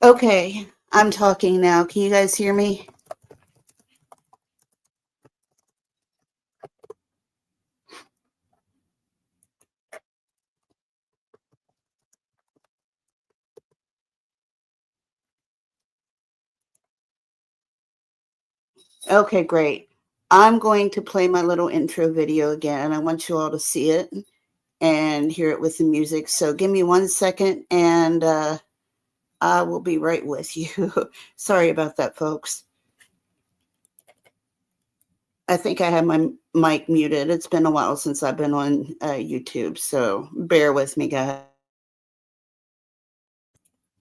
Okay, I'm talking now. Can you guys hear me? Okay, great. I'm going to play my little intro video again. I want you all to see it and hear it with the music. So give me 1 second and I will be right with you. Sorry about that, folks. I think I have my mic muted. It's been a while since I've been on YouTube, so bear with me, guys.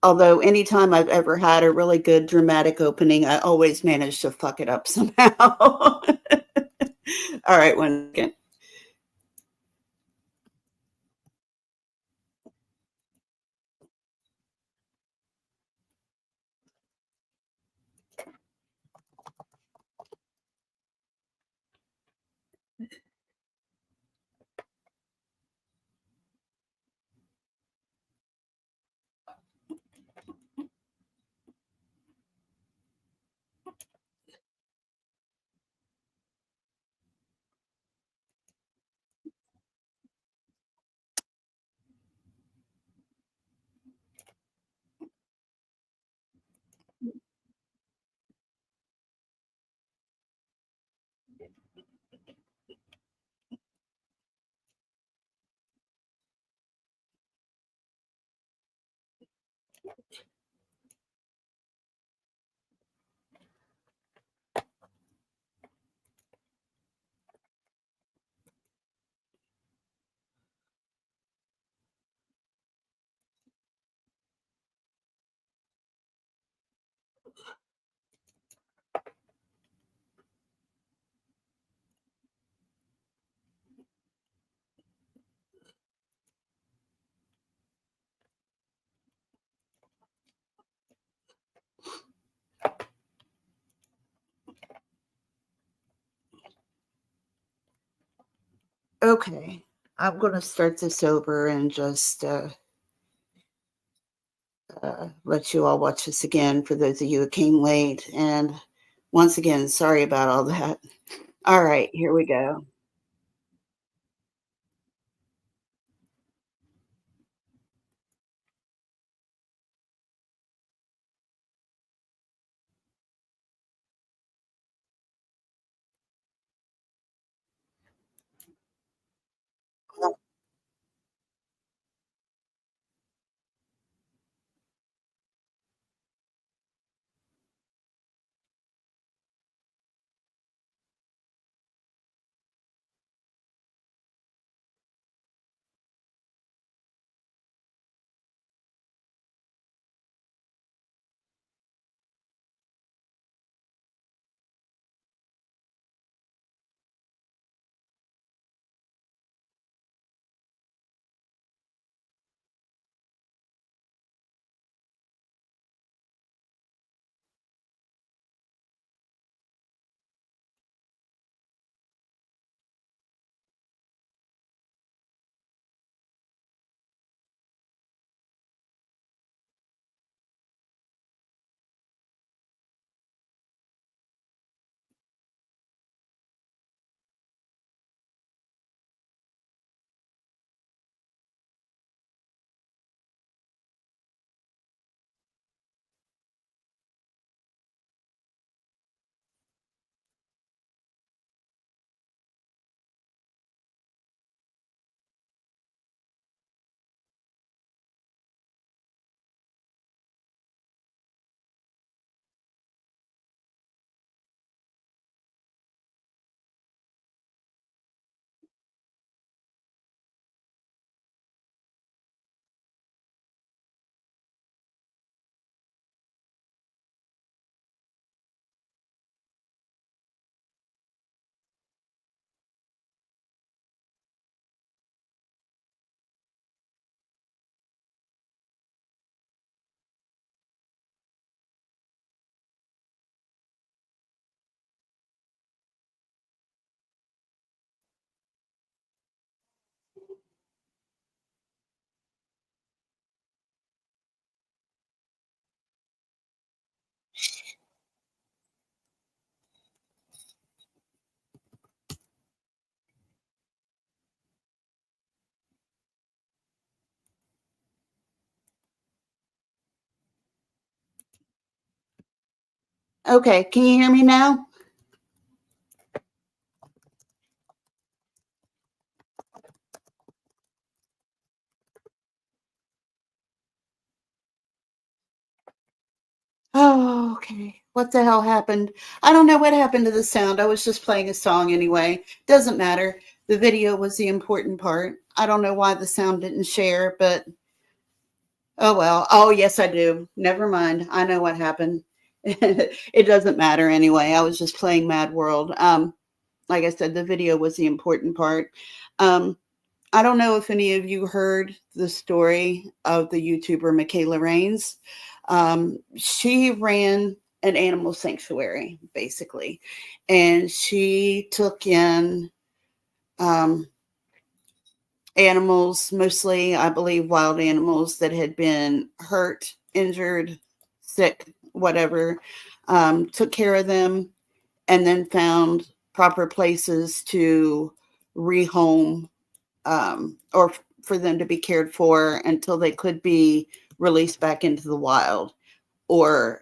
Although anytime I've ever had a really good dramatic opening, I always manage to fuck it up somehow. All right, 1 second. Okay, I'm going to start this over and just let you all watch this again for those of you who came late. And once again, sorry about all that. All right, here we go. Okay, can you hear me now? Oh, okay. What the hell happened? I don't know what happened to the sound. I was just playing a song anyway. Doesn't matter. The video was the important part. I don't know why the sound didn't share, but oh well. Oh, yes, I do. Never mind. I know what happened. It doesn't matter anyway. I was just playing Mad World. Like I said, the video was the important part. Um, I don't know if any of you heard the story of the YouTuber Mikayla Raines. She ran an animal sanctuary, basically, and she took in um, animals, mostly, I believe, wild animals that had been hurt, injured, sick, whatever, took care of them, and then found proper places to rehome or for them to be cared for until they could be released back into the wild, or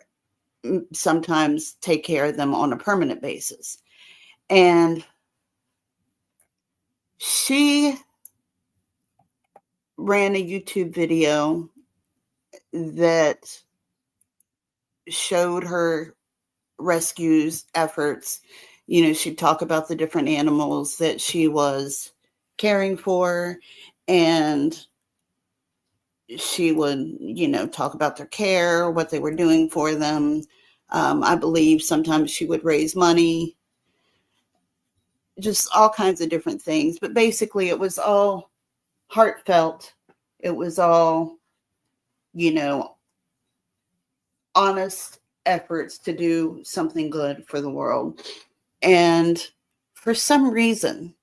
sometimes take care of them on a permanent basis. And she ran a YouTube video that showed her rescues efforts. You know, she'd talk about the different animals that she was caring for, and she would, you know, talk about their care, what they were doing for them. I believe sometimes she would raise money, just all kinds of different things. But basically, it was all heartfelt. It was all, you know, honest efforts to do something good for the world. And for some reason,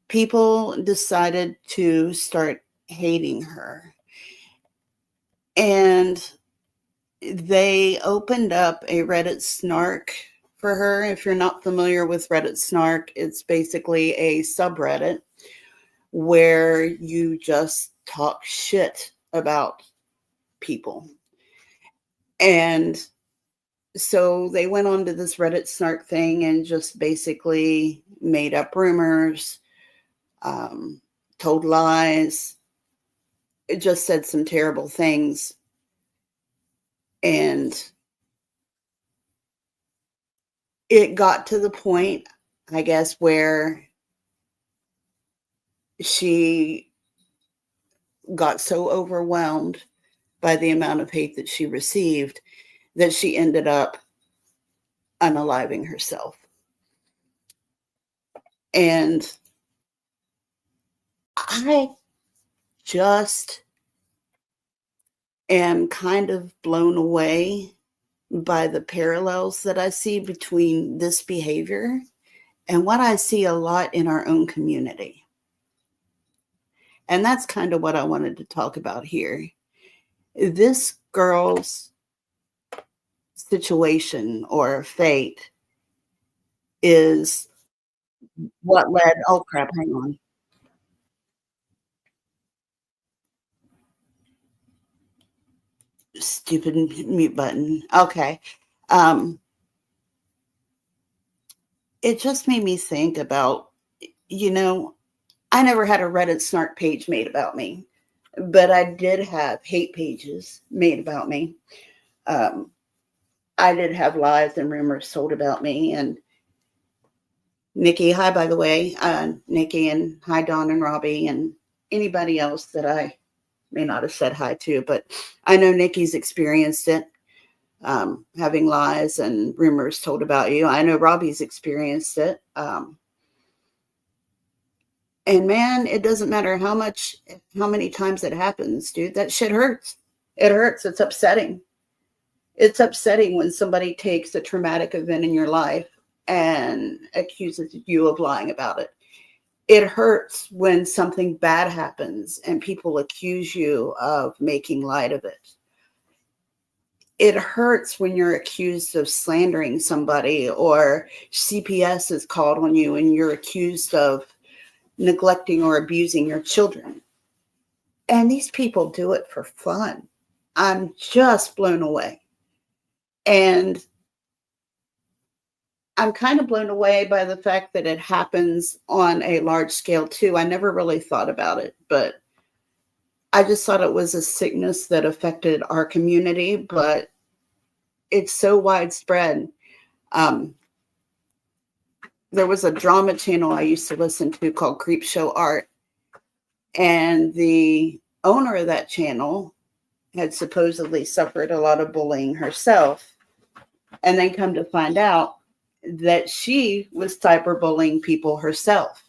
people decided to start hating her. And they opened up a Reddit snark for her. If you're not familiar with Reddit snark, it's basically a subreddit where you just talk shit about people. And so they went on to this Reddit snark thing and just basically made up rumors, told lies, it just said some terrible things. And it got to the point, I guess, where she got so overwhelmed by the amount of hate that she received that she ended up unaliving herself. And I just am kind of blown away by the parallels that I see between this behavior and what I see a lot in our own community. And that's kind of what I wanted to talk about here. This girl's situation or fate is what led, oh crap, hang on. Stupid mute button. Okay. Um, it just made me think about, you know, I never had a Reddit snark page made about me, but I did have hate pages made about me. Um, I did have lies and rumors told about me. And Nikki, hi, by the way, Nikki, and hi, Dawn and Robbie, and anybody else that I may not have said hi to, but I know Nikki's experienced it, having lies and rumors told about you. I know Robbie's experienced it. And man, it doesn't matter how many times it happens, dude, that shit hurts. It hurts. It's upsetting. It's upsetting when somebody takes a traumatic event in your life and accuses you of lying about it. It hurts when something bad happens and people accuse you of making light of it. It hurts when you're accused of slandering somebody, or CPS is called on you and you're accused of neglecting or abusing your children. And these people do it for fun. I'm just blown away. And I'm kind of blown away by the fact that it happens on a large scale too. I never really thought about it, but I just thought it was a sickness that affected our community, but it's so widespread. There was a drama channel I used to listen to called Creep Show Art, and the owner of that channel had supposedly suffered a lot of bullying herself, and then come to find out that she was cyberbullying people herself.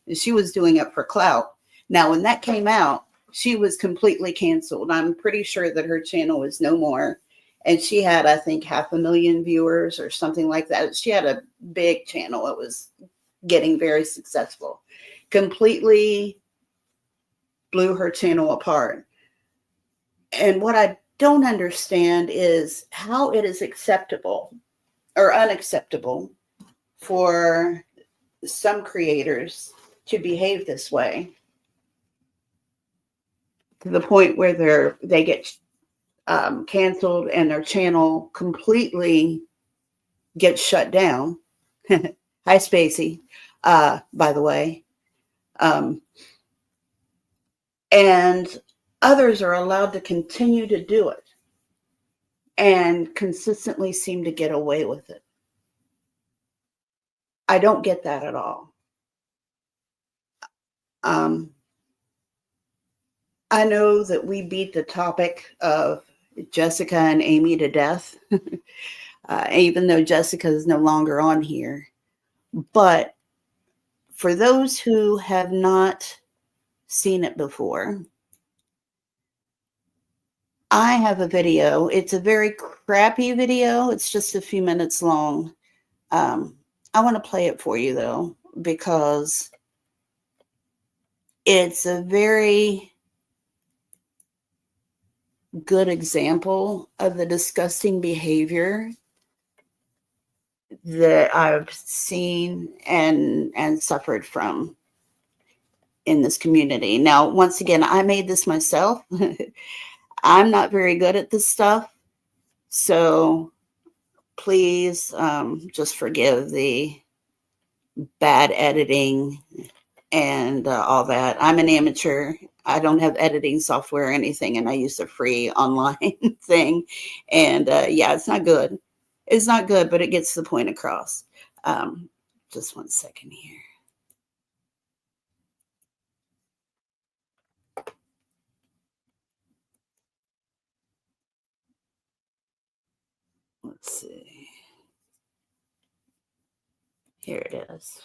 And she was doing it for clout. Now, when that came out, she was completely canceled. I'm pretty sure that her channel is no more. And she had, I think, 500,000 viewers or something like that. She had a big channel. It was getting very successful. Completely blew her channel apart. And what I don't understand is how it is acceptable or unacceptable for some creators to behave this way, to the point where they get canceled and their channel completely gets shut down. Hi, Spacey, by the way. And others are allowed to continue to do it and consistently seem to get away with it. I don't get that at all. I know that we beat the topic of Jessica and Amy to death, even though Jessica is no longer on here. But for those who have not seen it before, I have a video. It's a very crappy video. It's just a few minutes long. I want to play it for you, though, because it's a very good example of the disgusting behavior that I've seen and suffered from in this community. Now, once again, I made this myself. I'm not very good at this stuff, so please just forgive the bad editing and all that. I'm an amateur. I don't have editing software or anything, and I use a free online thing. And yeah, it's not good. It's not good, but it gets the point across. Just 1 second here. Let's see. Here it is.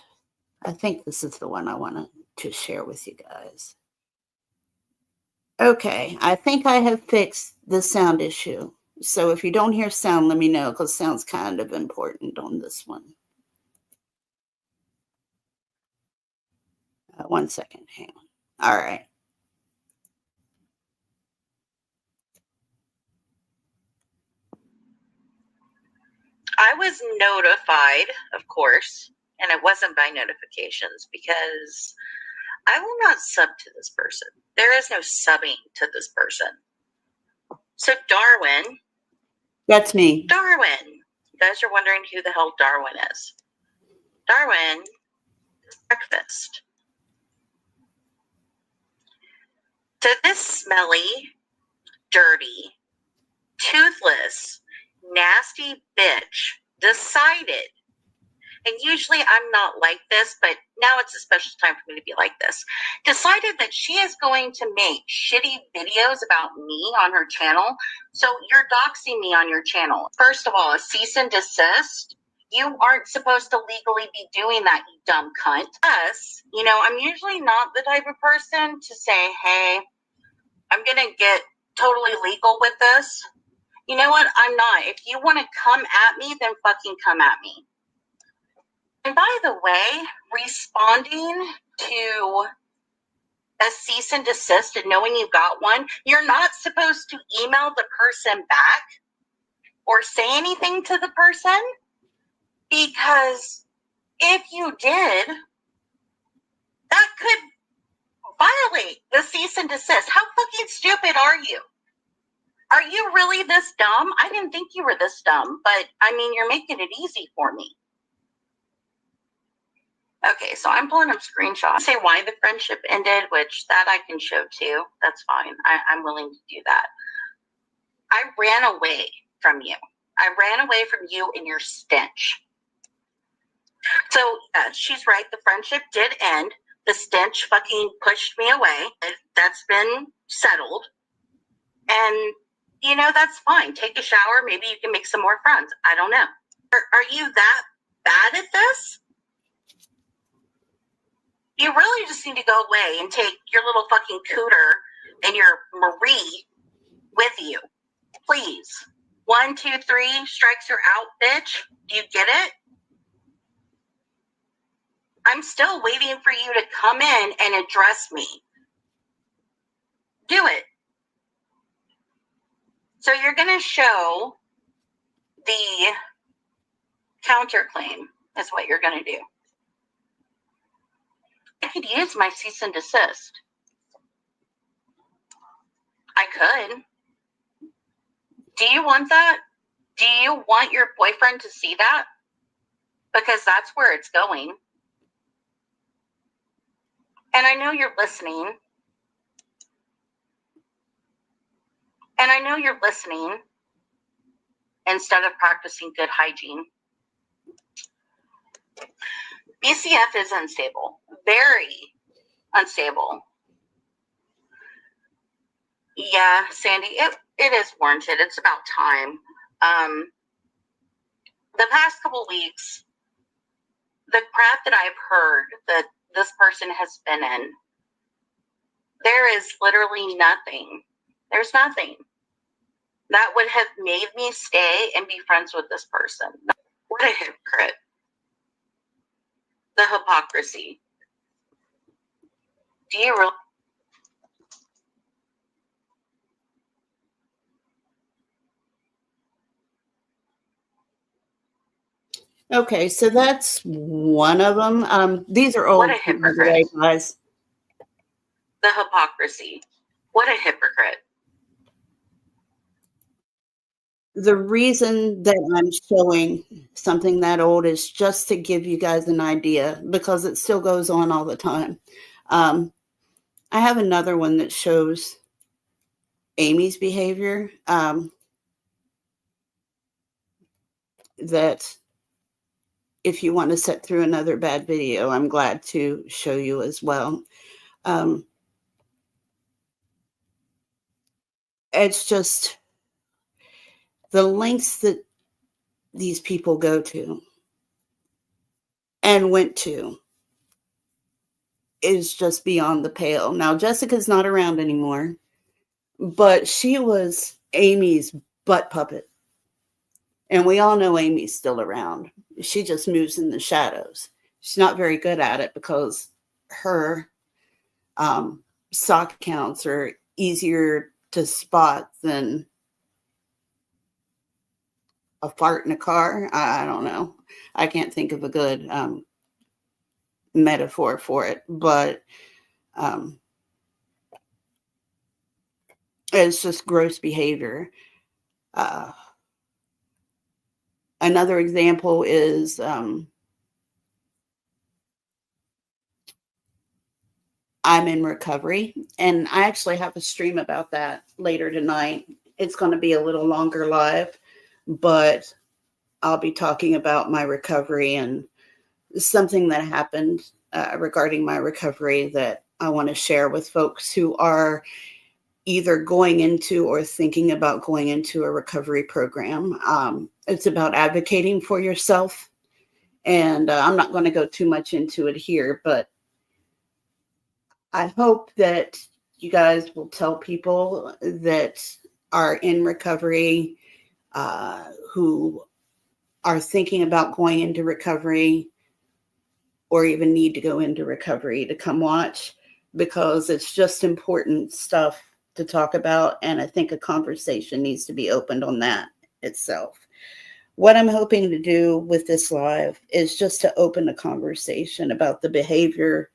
I think this is the one I wanted to share with you guys. Okay, I think I have fixed the sound issue. So if you don't hear sound, let me know, because sound's kind of important on this one. 1 second, hang on. All right. I was notified, of course, and it wasn't by notifications, because I will not sub to this person. There is no subbing to this person. So Darwin. That's me. Darwin. You guys are wondering who the hell Darwin is. Darwin is breakfast. So this smelly, dirty, toothless, nasty bitch decided, and usually I'm not like this, but now it's a special time for me to be like this, decided that she is going to make shitty videos about me on her channel. So you're doxing me on your channel. First of all, a cease and desist. You aren't supposed to legally be doing that, you dumb cunt. Plus, I'm usually not the type of person to say, hey, I'm going to get totally legal with this. You know what? I'm not. If you want to come at me, then fucking come at me. And by the way, responding to a cease and desist and knowing you got one, you're not supposed to email the person back or say anything to the person, because if you did, that could violate the cease and desist. How fucking stupid are you? Are you really this dumb? I didn't think you were this dumb, but I mean, you're making it easy for me. Okay, so I'm pulling up screenshots. Say why the friendship ended, which that I can show too. That's fine. I'm willing to do that. I ran away from you. I ran away from you and your stench. So she's right. The friendship did end. The stench fucking pushed me away. That's been settled. And, you know, that's fine. Take a shower. Maybe you can make some more friends. I don't know. Are you that bad at this? You really just need to go away and take your little fucking cooter and your Marie with you. Please. 1, 2, 3, strikes you're out, bitch. Do you get it? I'm still waiting for you to come in and address me. Do it. So you're going to show the counterclaim is what you're going to do. I could use my cease and desist. I could. Do you want that? Do you want your boyfriend to see that? Because that's where it's going. And I know you're listening. And I know you're listening instead of practicing good hygiene. BCF is unstable. Very unstable. Yeah, Sandy, it is warranted. It's about time. The past couple weeks, the crap that I've heard that this person has been in, there is literally nothing. There's nothing that would have made me stay and be friends with this person. What a hypocrite. The hypocrisy. Do you really? Okay, so that's one of them. These are old, What a hypocrite. guys. The hypocrisy. What a hypocrite. The reason that I'm showing something that old is just to give you guys an idea, because it still goes on all the time. I have another one that shows Amy's behavior that if you want to sit through another bad video, I'm glad to show you as well. It's just the lengths that these people go to and went to is just beyond the pale. Now, Jessica's not around anymore, but she was Amy's butt puppet. And we all know Amy's still around. She just moves in the shadows. She's not very good at it because her sock counts are easier to spot than a fart in a car. I don't know. I can't think of a good metaphor for it, but it's just gross behavior. Another example is I'm in recovery, and I actually have a stream about that later tonight. It's going to be a little longer live, but I'll be talking about my recovery and something that happened regarding my recovery that I want to share with folks who are either going into or thinking about going into a recovery program. It's about advocating for yourself. And I'm not going to go too much into it here, but I hope that you guys will tell people that are in recovery, who are thinking about going into recovery or even need to go into recovery to come watch, because it's just important stuff to talk about. And I think a conversation needs to be opened on that itself. What I'm hoping to do with this live is just to open a conversation about the behavior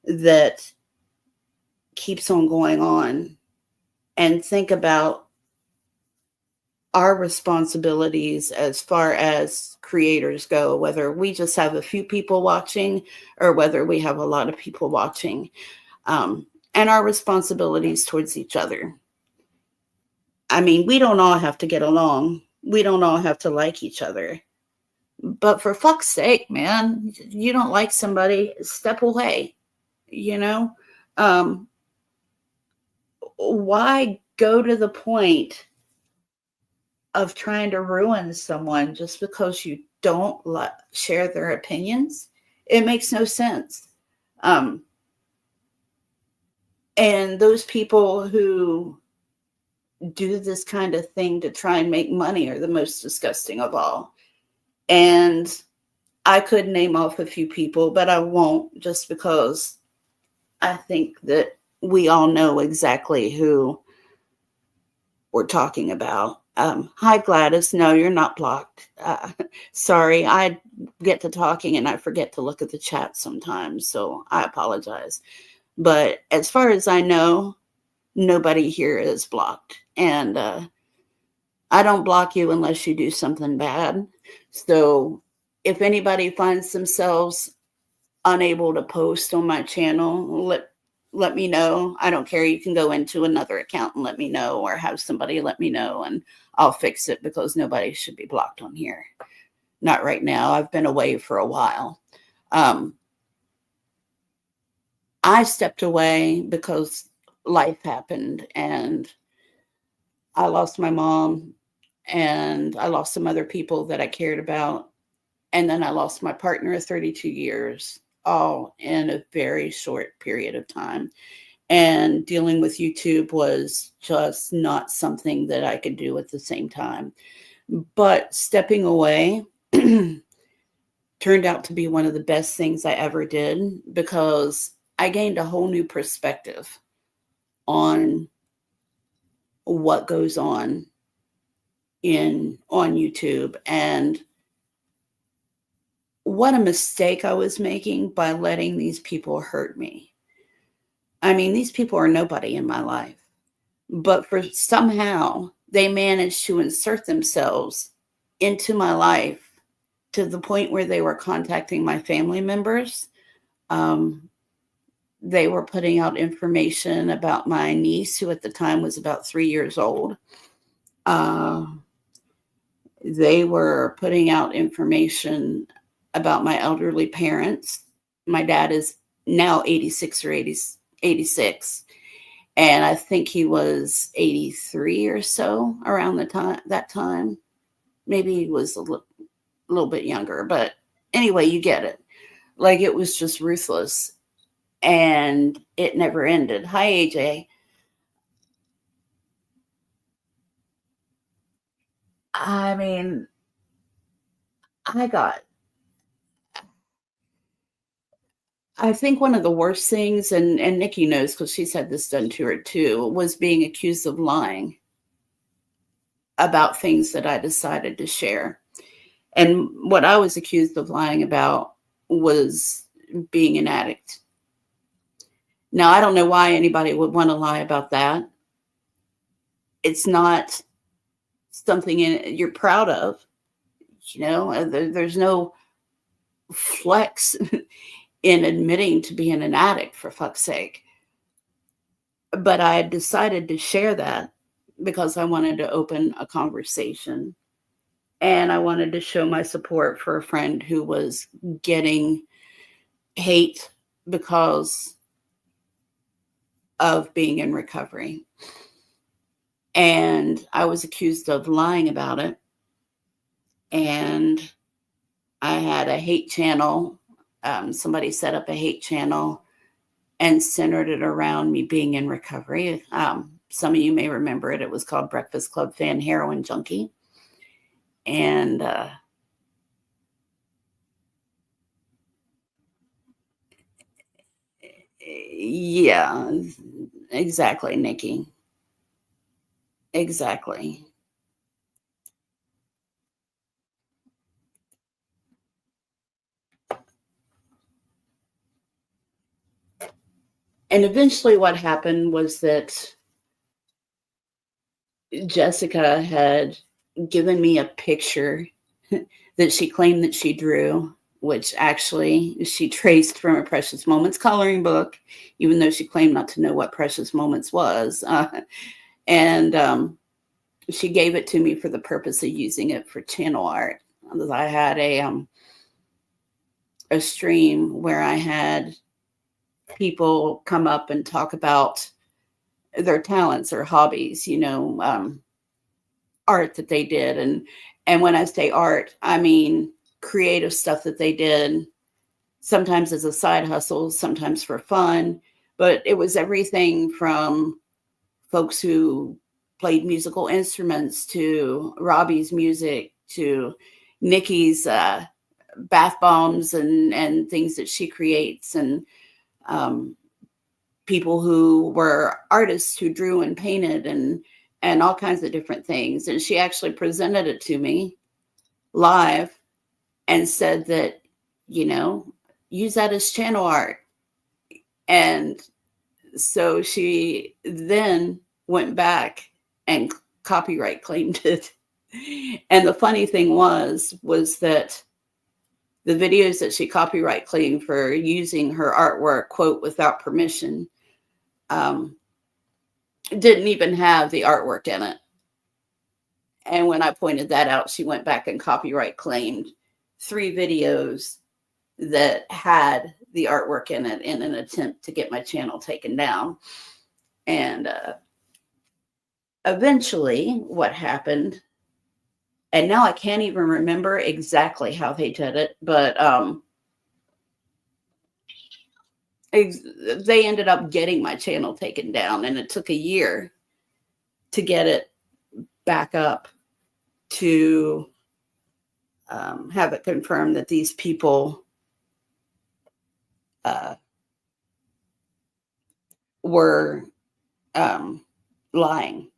that keeps on going on, and think about our responsibilities as far as creators go, whether we just have a few people watching or whether we have a lot of people watching, and our responsibilities towards each other. I mean, we don't all have to get along. We don't all have to like each other. But for fuck's sake, man, you don't like somebody, step away, you know? Why go to the point of trying to ruin someone just because you don't share their opinions? It makes no sense. And those people who do this kind of thing to try and make money are the most disgusting of all. And I could name off a few people, but I won't, just because I think that we all know exactly who we're talking about. Hi, Gladys. No, you're not blocked. Sorry, I get to talking and I forget to look at the chat sometimes, so I apologize. But as far as I know, nobody here is blocked. And I don't block you unless you do something bad. So if anybody finds themselves unable to post on my channel, let me know. I don't care. You can go into another account and let me know, or have somebody let me know, and I'll fix it, because nobody should be blocked on here. Not right now. I've been away for a while. I stepped away because life happened, and I lost my mom, and I lost some other people that I cared about. And then I lost my partner of 32 years, all in a very short period of time. And dealing with YouTube was just not something that I could do at the same time. But stepping away turned out to be one of the best things I ever did, because I gained a whole new perspective on what goes on YouTube, and what a mistake I was making by letting these people hurt me. I mean, these people are nobody in my life, but for somehow they managed to insert themselves into my life to the point where they were contacting my family members. They were putting out information about my niece, who at the time was about 3 years old. They were putting out information about my elderly parents. My dad is now 86 or 86. And I think he was 83 or so around that time. Maybe he was a little bit younger, but anyway, you get it. Like, it was just ruthless, and it never ended. Hi, AJ. I mean, I think one of the worst things, and Nikki knows because she's had this done to her too, was being accused of lying about things that I decided to share. And what I was accused of lying about was being an addict. Now, I don't know why anybody would want to lie about that. It's not something you're proud of. There's no flex in admitting to being an addict, for fuck's sake. But I decided to share that because I wanted to open a conversation, and I wanted to show my support for a friend who was getting hate because of being in recovery. And I was accused of lying about it. And I had a hate channel. Somebody set up a hate channel and centered it around me being in recovery. Some of you may remember it. It was called Breakfast Club Fan Heroin Junkie. And yeah, exactly, Nikki. Exactly. And eventually what happened was that Jessica had given me a picture that she claimed that she drew, which actually she traced from a Precious Moments coloring book, even though she claimed not to know what Precious Moments was. And she gave it to me for the purpose of using it for channel art. I had a stream where I had people come up and talk about their talents or hobbies, art that they did. And when I say art, I mean creative stuff that they did, sometimes as a side hustle, sometimes for fun. But it was everything from folks who played musical instruments to Robbie's music to Nikki's bath bombs and things that she creates, and people who were artists who drew and painted and all kinds of different things. And she actually presented it to me live and said that, use that as channel art. And so she then went back and copyright claimed it. And the funny thing was that the videos that she copyright claimed for using her artwork, quote, without permission, didn't even have the artwork in it. And when I pointed that out, she went back and copyright claimed 3 videos that had the artwork in it in an attempt to get my channel taken down. And eventually what happened, and now I can't even remember exactly how they did it, but they ended up getting my channel taken down, and it took a year to get it back up to have it confirmed that these people were lying.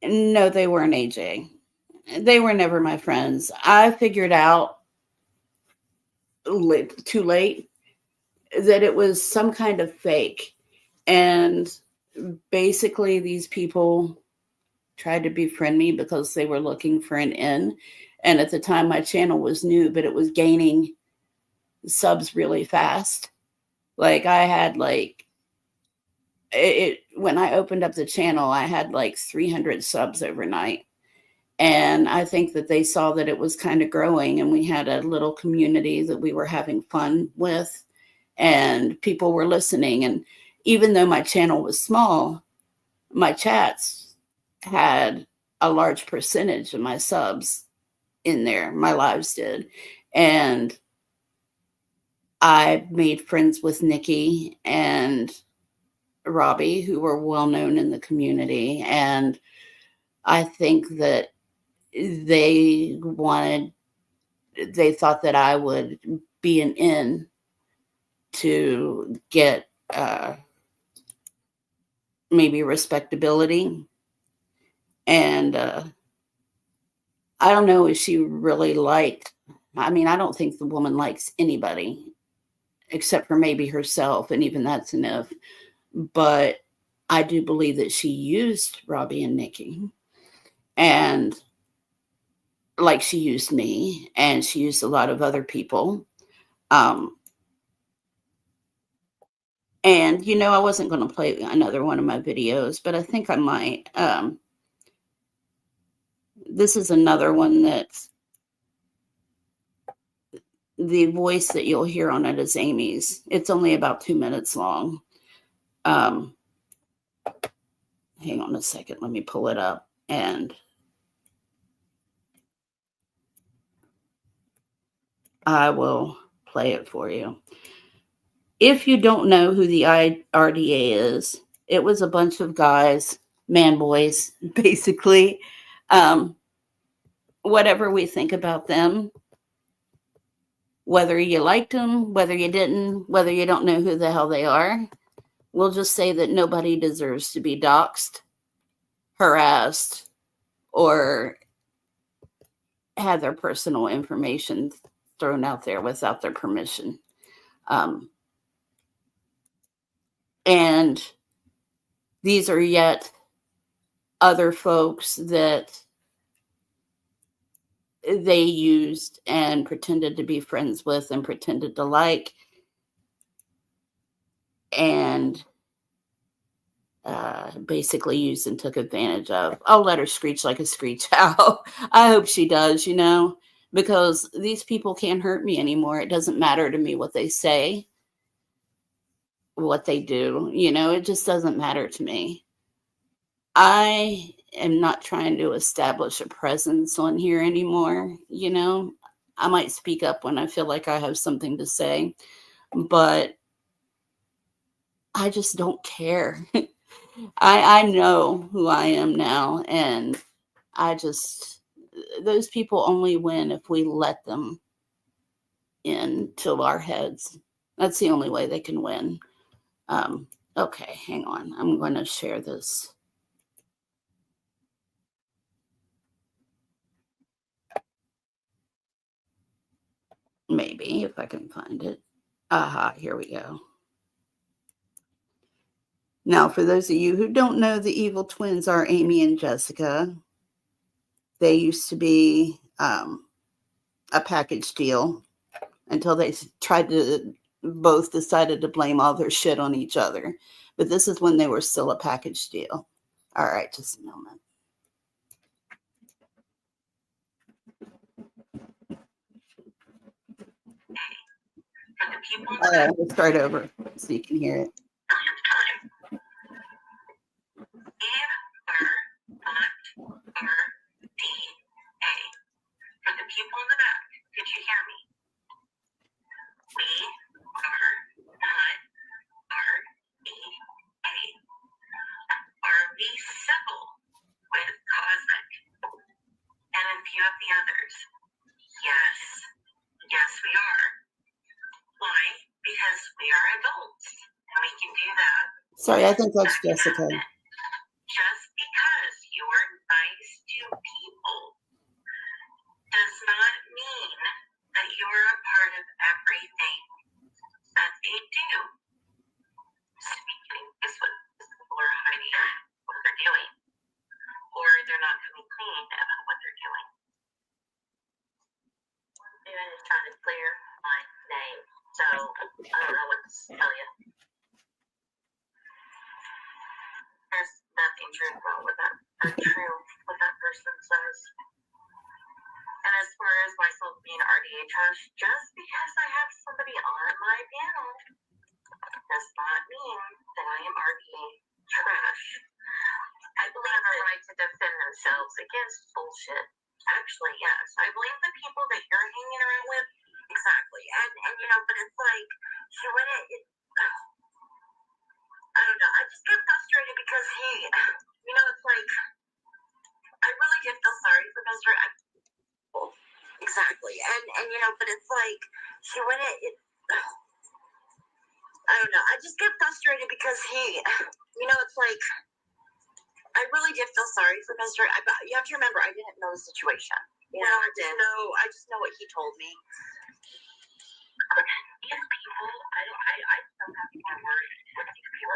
No, they weren't, AJ. They were never my friends. I figured out too late that it was some kind of fake. And basically these people tried to befriend me because they were looking for an in. And at the time my channel was new, but it was gaining subs really fast. Like I had when I opened up the channel, I had 300 subs overnight. And I think that they saw that it was kind of growing, and we had a little community that we were having fun with, and people were listening. And even though my channel was small, my chats had a large percentage of my subs in there. My lives did. And I made friends with Nikki and Robbie, who were well known in the community. And I think that they thought that I would be an in to get maybe respectability. And I don't know if she really liked, I don't think the woman likes anybody except for maybe herself. And even that's an if. But I do believe that she used Robbie and Nikki, and like she used me, and she used a lot of other people. And, I wasn't going to play another one of my videos, but I think I might. This is another one that's the voice that you'll hear on it is Amy's. It's only about 2 minutes long. Hang on a second. Let me pull it up, and I will play it for you. If you don't know who the IRDA is, it was a bunch of guys, man boys, basically. Whatever we think about them, whether you liked them, whether you didn't, whether you don't know who the hell they are, we'll just say that nobody deserves to be doxxed, harassed, or have their personal information thrown out there without their permission. And these are yet other folks that they used and pretended to be friends with and pretended to like, and basically used and took advantage of. I'll let her screech like a screech owl. I hope she does, because these people can't hurt me anymore. It doesn't matter to me what they say, what they do, it just doesn't matter to me. I am not trying to establish a presence on here anymore. I might speak up when I feel like I have something to say, but I just don't care. I know who I am now, and those people only win if we let them into our heads. That's the only way they can win. Okay, hang on. I'm going to share this. Maybe, if I can find it. Aha, here we go. Now, for those of you who don't know, the evil twins are Amy and Jessica. They used to be a package deal until they both decided to blame all their shit on each other. But this is when they were still a package deal. All right, just a moment. We'll start over so you can hear it. For the people in the back, did you hear me? We are not REA. Are we civil with Cosmic and a few of the others? Yes. Yes, we are. Why? Because we are adults and we can do that. Sorry, I think that's Jessica. Just because you are nice to people does not mean that you are a part of everything that they do. Speaking is what people are hiding what they're doing, or they're not coming clean about what they're doing. Even is trying to clear my name, so I don't know what to tell you. There's nothing true about what that person says. And as far as myself being RDA trash, just because I have somebody on my panel does not mean that I am RDA trash. I believe they have a right to defend themselves against bullshit. Actually, yes. I believe the people that you're hanging around with, exactly. And but it's like, I don't know. I just get frustrated because, it's like, I really did feel sorry for Mr. Exactly. And but it's like, I don't know. I just get frustrated because, it's like, I really did feel sorry for Mr. You have to remember, I didn't know the situation. Yeah, I just know what he told me. These people, I still have more words with these people.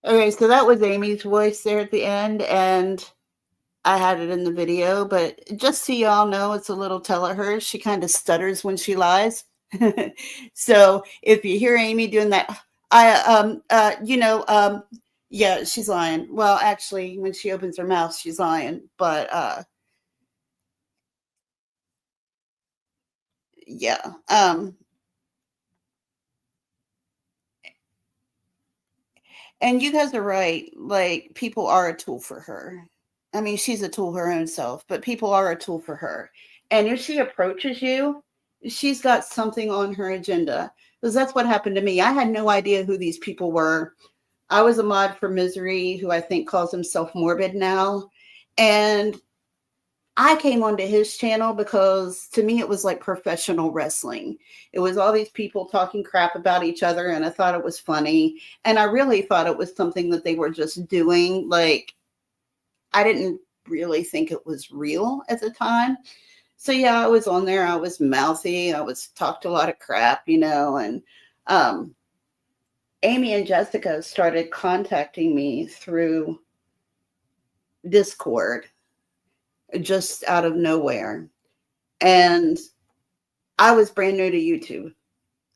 Okay, so that was Amy's voice there at the end, and I had it in the video, but just so y'all know, it's a little tell of hers. She kind of stutters when she lies. So if you hear Amy doing that, yeah, she's lying. Well, actually, when she opens her mouth, she's lying. But yeah. And you guys are right. Like, people are a tool for her. I mean, she's a tool her own self, but people are a tool for her. And if she approaches you, she's got something on her agenda. Because that's what happened to me. I had no idea who these people were. I was a mod for Misery, who I think calls himself Morbid now. And I came onto his channel because to me it was like professional wrestling. It was all these people talking crap about each other, and I thought it was funny. And I really thought it was something that they were just doing. Like, I didn't really think it was real at the time. So yeah, I was on there. I was mouthy. I was talked a lot of crap, and Amy and Jessica started contacting me through Discord just out of nowhere. And I was brand new to YouTube.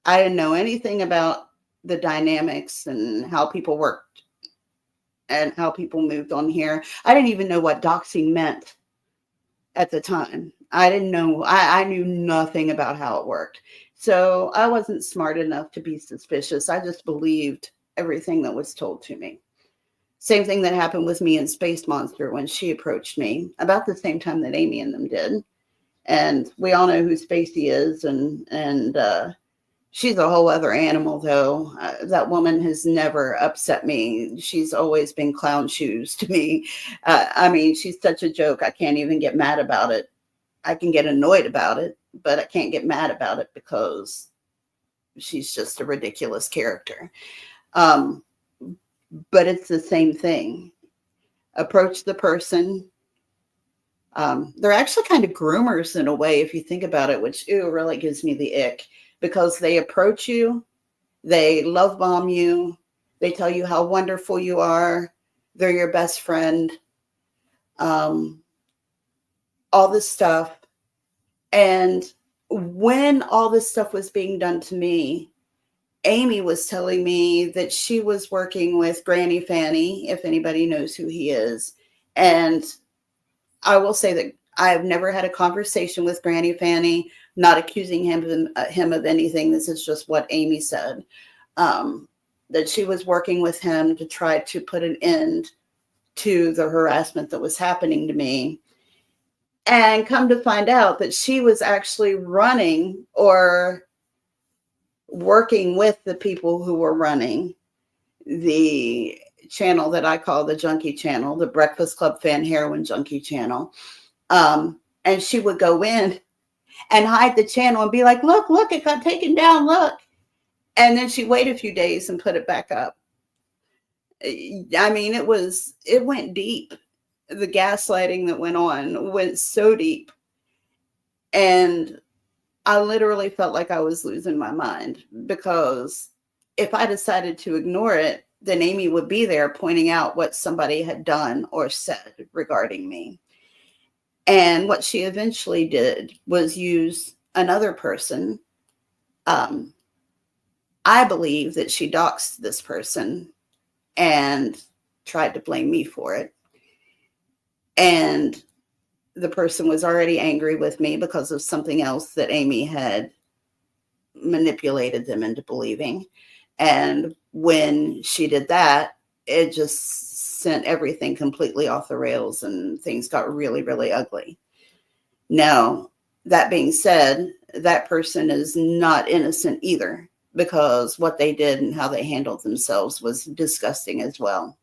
I didn't know anything about the dynamics and how people worked and how people moved on here. I didn't even know what doxing meant at the time. I didn't know, I knew nothing about how it worked. So I wasn't smart enough to be suspicious. I just believed everything that was told to me. Same thing that happened with me and Space Monster when she approached me about the same time that Amy and them did. And we all know who Spacey is, and she's a whole other animal, though. That woman has never upset me. She's always been clown shoes to me. I mean, she's such a joke. I can't even get mad about it. I can get annoyed about it, but I can't get mad about it because she's just a ridiculous character. But it's the same thing. Approach the person. They're actually kind of groomers in a way, if you think about it, which really gives me the ick, because they approach you, they love bomb you, they tell you how wonderful you are, they're your best friend, all this stuff. And when all this stuff was being done to me, Amy was telling me that she was working with Granny Fanny, if anybody knows who he is. And I will say that I have never had a conversation with Granny Fanny, not accusing him of anything. This is just what Amy said, that she was working with him to try to put an end to the harassment that was happening to me. And come to find out that she was actually running or working with the people who were running the channel that I call the Junkie Channel, the Breakfast Club Fan Heroin Junkie Channel. And she would go in and hide the channel and be like, look, it got taken down, look. And then she'd wait a few days and put it back up. I mean, it went deep. The gaslighting that went on went so deep. And I literally felt like I was losing my mind, because if I decided to ignore it, then Amy would be there pointing out what somebody had done or said regarding me. And what she eventually did was use another person. I believe that she doxed this person and tried to blame me for it. And the person was already angry with me because of something else that Amy had manipulated them into believing. And when she did that, it just sent everything completely off the rails and things got really, really ugly. Now, that being said, that person is not innocent either, because what they did and how they handled themselves was disgusting as well.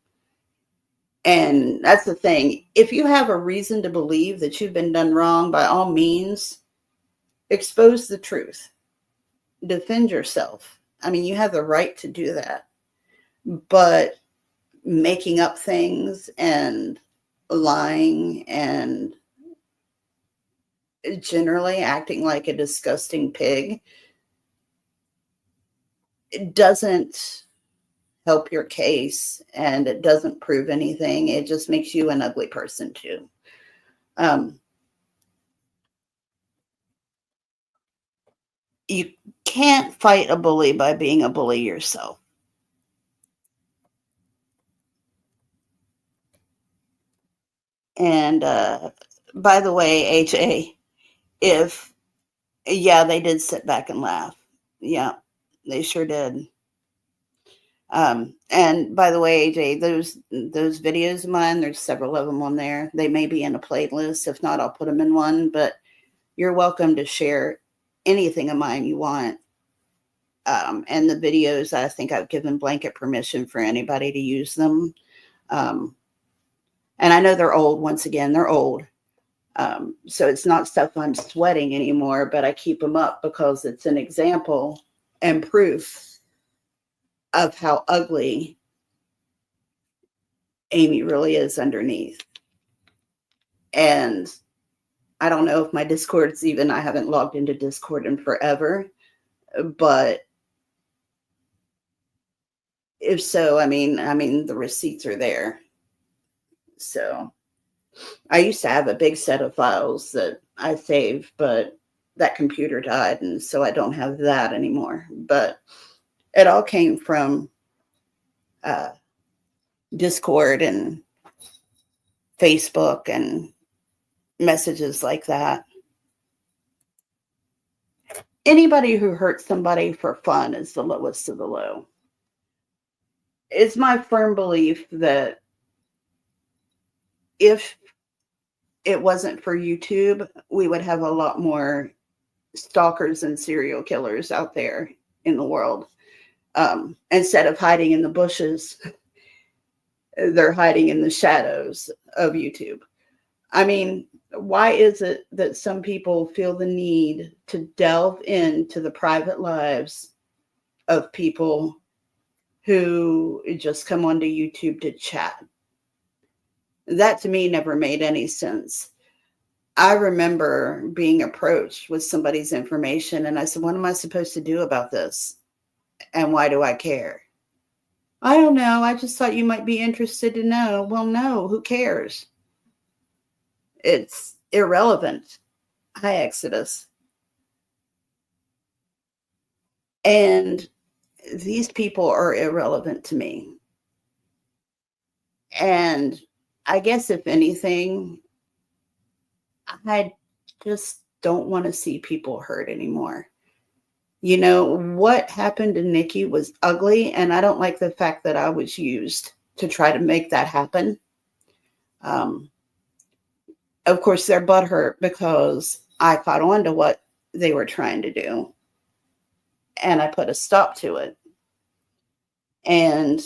And that's the thing. If you have a reason to believe that you've been done wrong, by all means, expose the truth. Defend yourself. I mean, you have the right to do that. But making up things and lying and generally acting like a disgusting pig, it doesn't help your case, and it doesn't prove anything. It just makes you an ugly person too. You can't fight a bully by being a bully yourself. And by the way, AJ, they did sit back and laugh. Yeah, they sure did. And by the way, AJ, those videos of mine, there's several of them on there. They may be in a playlist. If not, I'll put them in one, but you're welcome to share anything of mine you want. And the videos, I think I've given blanket permission for anybody to use them. And I know they're old. Once again, they're old. So it's not stuff I'm sweating anymore, but I keep them up because it's an example and proof of how ugly Amy really is underneath. And I don't know if my Discord's even, I haven't logged into Discord in forever, but if so, I mean, the receipts are there. So I used to have a big set of files that I saved, but that computer died, and so I don't have that anymore. But it all came from Discord and Facebook and messages like that. Anybody who hurts somebody for fun is the lowest of the low. It's my firm belief that if it wasn't for YouTube, we would have a lot more stalkers and serial killers out there in the world. Instead of hiding in the bushes, they're hiding in the shadows of YouTube. I mean, why is it that some people feel the need to delve into the private lives of people who just come onto YouTube to chat? That to me never made any sense. I remember being approached with somebody's information, and I said, what am I supposed to do about this? And why do I care? I don't know. I just thought you might be interested to know. Well, no, who cares? It's irrelevant. Hi, Exodus. And these people are irrelevant to me. And I guess if anything, I just don't want to see people hurt anymore. You know, what happened to Nikki was ugly, and I don't like the fact that I was used to try to make that happen. Of course, they're butthurt because I caught on to what they were trying to do, and I put a stop to it. And,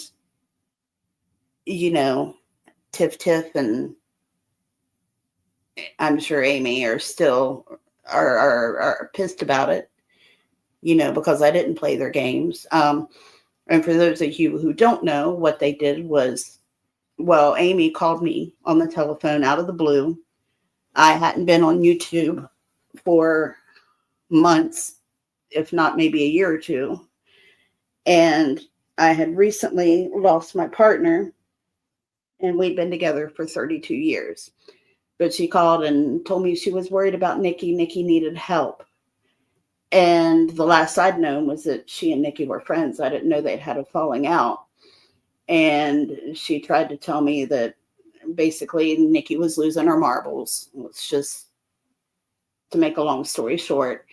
you know, Tiff and I'm sure Amy are still are pissed about it, you know, because I didn't play their games. And for those of you who don't know, what they did was, well, Amy called me on the telephone out of the blue. I hadn't been on YouTube for months, if not maybe a year or two. And I had recently lost my partner, and we'd been together for 32 years. But she called and told me she was worried about Nikki. Nikki needed help. And the last I'd known was that she and Nikki were friends. I didn't know they'd had a falling out. And she tried to tell me that basically Nikki was losing her marbles. It's just, to make a long story short,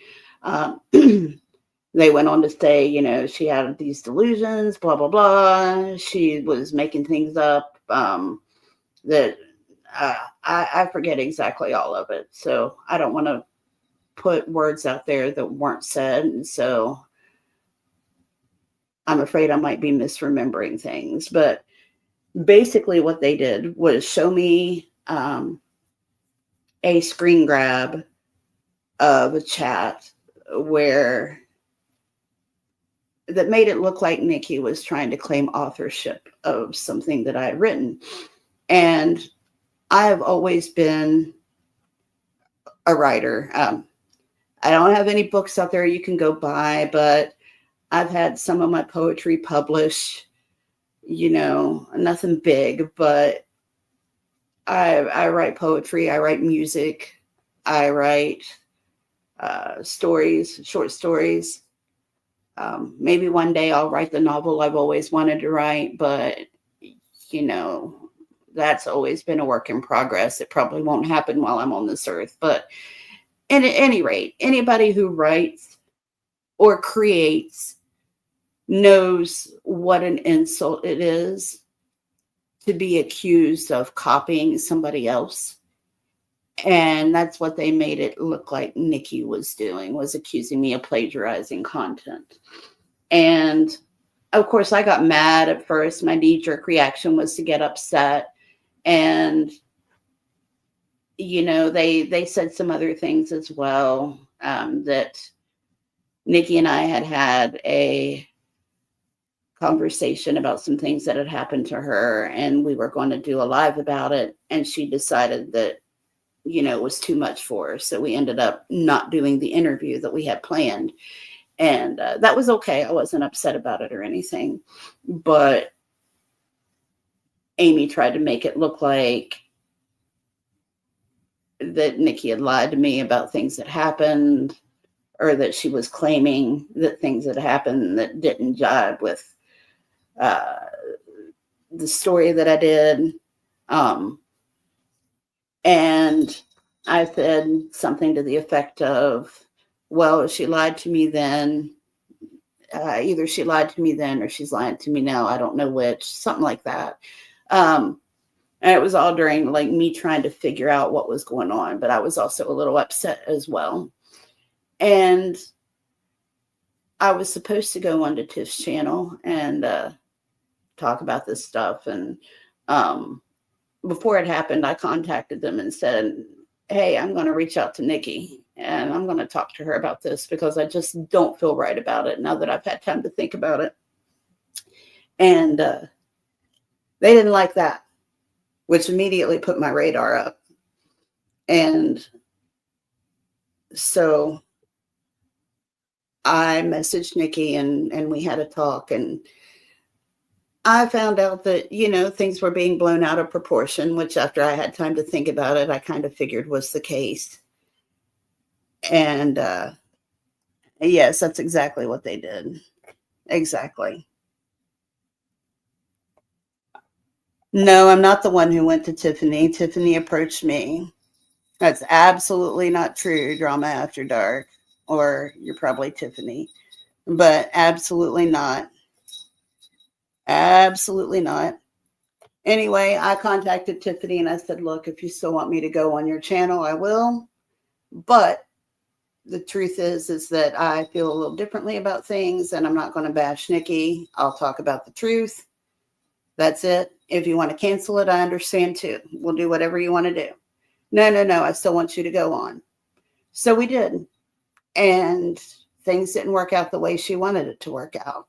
they went on to say, you know, she had these delusions, blah, blah, blah. She was making things up that I forget exactly all of it. So I don't want to put words out there that weren't said. And so I'm afraid I might be misremembering things. But basically what they did was show me a screen grab of a chat where that made it look like Nikki was trying to claim authorship of something that I had written. And I have always been a writer. I don't have any books out there you can go buy, but I've had some of my poetry published, you know, nothing big, but I write poetry, I write music, I write stories, short stories. Maybe one day I'll write the novel I've always wanted to write, but, you know, that's always been a work in progress. It probably won't happen while I'm on this earth. But at any rate, anybody who writes or creates knows what an insult it is to be accused of copying somebody else. And that's what they made it look like Nikki was doing, was accusing me of plagiarizing content. And of course, I got mad at first. My knee-jerk reaction was to get upset. And, you know, they said some other things as well, that Nikki and I had a conversation about some things that had happened to her, and we were going to do a live about it. And she decided that, you know, it was too much for her. So we ended up not doing the interview that we had planned. And that was okay. I wasn't upset about it or anything. But Amy tried to make it look like that Nikki had lied to me about things that happened, or that she was claiming that things had happened that didn't jive with the story that I did. And I said something to the effect of, well, she lied to me then. Either she lied to me then or she's lying to me now. I don't know which, something like that. And it was all during like me trying to figure out what was going on, but I was also a little upset as well. And I was supposed to go onto Tiff's channel and talk about this stuff. And before it happened, I contacted them and said, hey, I'm going to reach out to Nikki and I'm going to talk to her about this because I just don't feel right about it now that I've had time to think about it. And they didn't like that, which immediately put my radar up. And so I messaged Nikki and we had a talk, and I found out that, you know, things were being blown out of proportion, which after I had time to think about it, I kind of figured was the case. And yes, that's exactly what they did. Exactly. No, I'm not the one who went to Tiffany. Tiffany approached me. That's absolutely not true, Drama After Dark, or you're probably Tiffany, but absolutely not. Absolutely not. Anyway, I contacted Tiffany and I said, look, if you still want me to go on your channel, I will. But the truth is that I feel a little differently about things, and I'm not going to bash Nikki. I'll talk about the truth. That's it. If you want to cancel it, I understand too. We'll do whatever you want to do. No. I still want you to go on. So we did. And things didn't work out the way she wanted it to work out.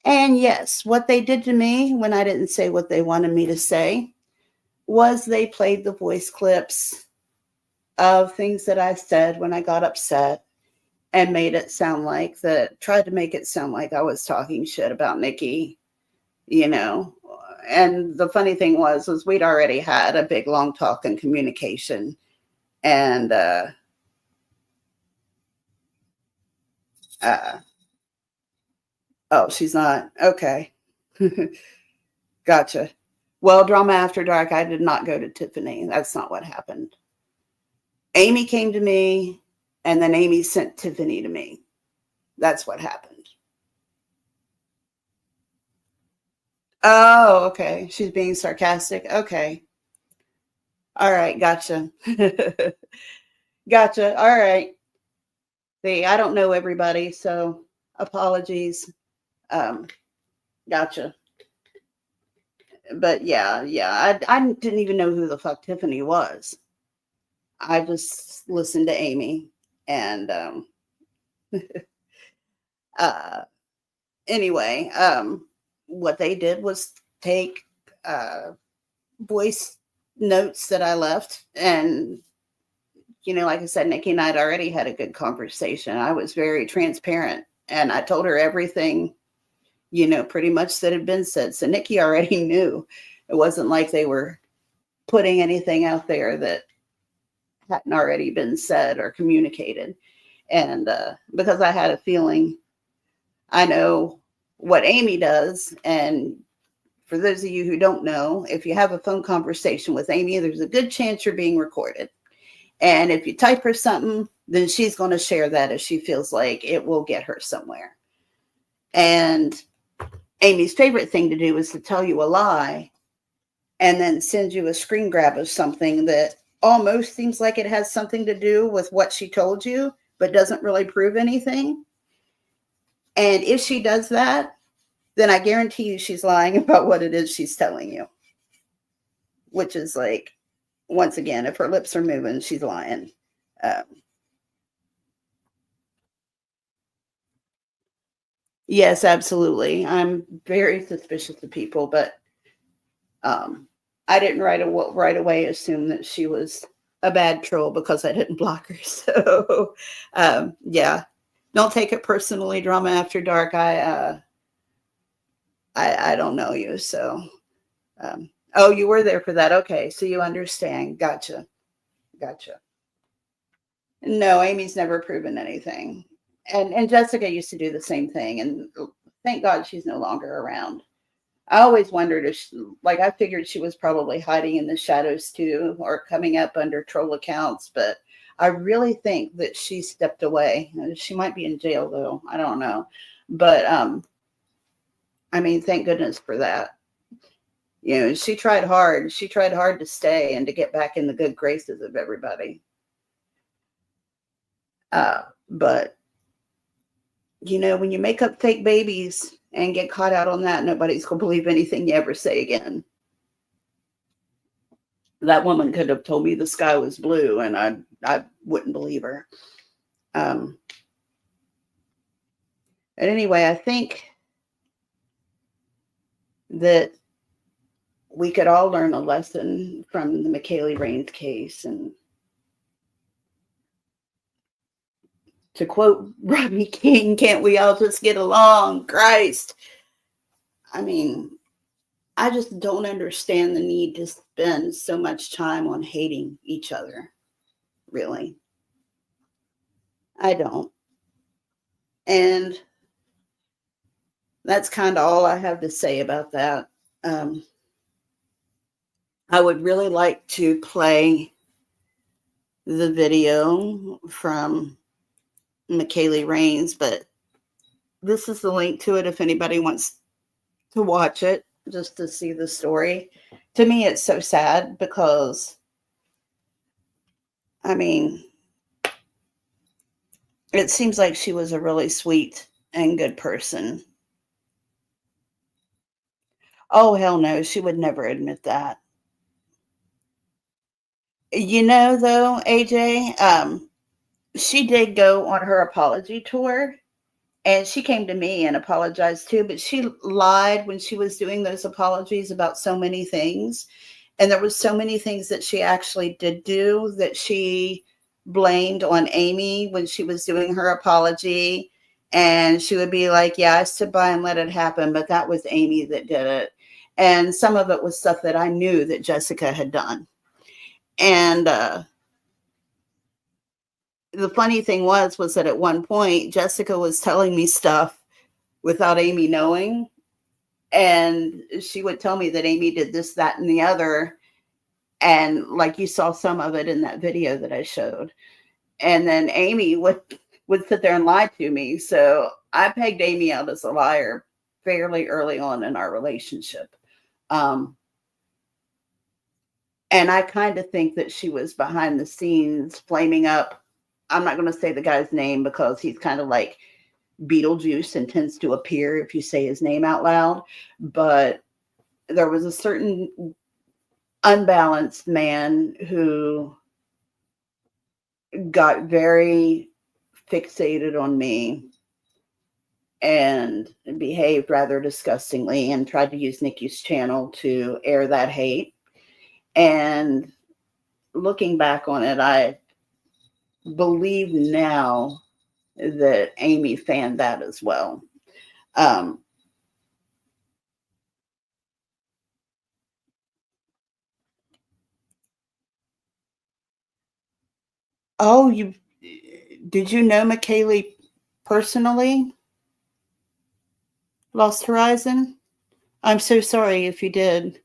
And yes, what they did to me when I didn't say what they wanted me to say was they played the voice clips of things that I said when I got upset and made it sound like tried to make it sound like I was talking shit about Nikki, you know. And the funny thing was we'd already had a big long talk and communication. And oh, she's not. Okay. Gotcha. Well, Drama After Dark, I did not go to Tiffany. That's not what happened. Amy came to me, and then Amy sent Tiffany to me. That's what happened. Oh, okay. She's being sarcastic. Okay. All right. Gotcha. Gotcha. All right. See, I don't know everybody, so apologies. Gotcha. But yeah. I didn't even know who the fuck Tiffany was. I just listened to Amy, and anyway, what they did was take voice notes that I left, and you know, like I said, Nikki and I had already had a good conversation. I was very transparent, and I told her everything, you know, pretty much that had been said. So Nikki already knew. It wasn't like they were putting anything out there that hadn't already been said or communicated. And because I had a feeling, I know what Amy does. And for those of you who don't know, if you have a phone conversation with Amy, there's a good chance you're being recorded. And if you type her something, then she's going to share that if she feels like it will get her somewhere. And Amy's favorite thing to do is to tell you a lie and then send you a screen grab of something that almost seems like it has something to do with what she told you, but doesn't really prove anything. And if she does that, then I guarantee you she's lying about what it is she's telling you. Which is like, once again, if her lips are moving, she's lying. Yes, absolutely. I'm very suspicious of people, but I didn't right away assume that she was a bad troll because I didn't block her. So, yeah. Don't take it personally, Drama After Dark. I don't know you, so. Oh, you were there for that. Okay, so you understand. Gotcha. No, Amy's never proven anything. And Jessica used to do the same thing, and thank God she's no longer around. I always wondered if I figured she was probably hiding in the shadows too, or coming up under troll accounts, but I really think that she stepped away. She might be in jail though. I don't know. But I mean, thank goodness for that. She tried hard. She tried hard to stay and to get back in the good graces of everybody. But when you make up fake babies and get caught out on that, nobody's going to believe anything you ever say again. That woman could have told me the sky was blue and I wouldn't believe her. And anyway, I think that we could all learn a lesson from the Mikayla Raines case. And to quote Rodney King, can't we all just get along? Christ. I mean, I just don't understand the need to spend so much time on hating each other. Really. I don't. And that's kind of all I have to say about that. I would really like to play the video from Mikayla Raines, but this is the link to it if anybody wants to watch it, just to see the story. To me, it's so sad because, I mean, it seems like she was a really sweet and good person. Oh, hell no, she would never admit that. Though, AJ, she did go on her apology tour, and she came to me and apologized too, but she lied when she was doing those apologies about so many things. And there was so many things that she actually did do that she blamed on Amy when she was doing her apology. And she would be like, yeah, I stood by and let it happen, but that was Amy that did it. And some of it was stuff that I knew that Jessica had done. And the funny thing was that at one point, Jessica was telling me stuff without Amy knowing. And she would tell me that Amy did this, that, and the other. And like you saw some of it in that video that I showed. And then Amy would sit there and lie to me. So I pegged Amy out as a liar fairly early on in our relationship. And I kind of think that she was behind the scenes flaming up. I'm not going to say the guy's name because he's kind of like Beetlejuice and tends to appear if you say his name out loud. But there was a certain unbalanced man who got very fixated on me and behaved rather disgustingly and tried to use Nikki's channel to air that hate. And looking back on it, I believe now that Amy fanned that as well. Oh, did you know Mikayla personally? Lost Horizon? I'm so sorry if you did.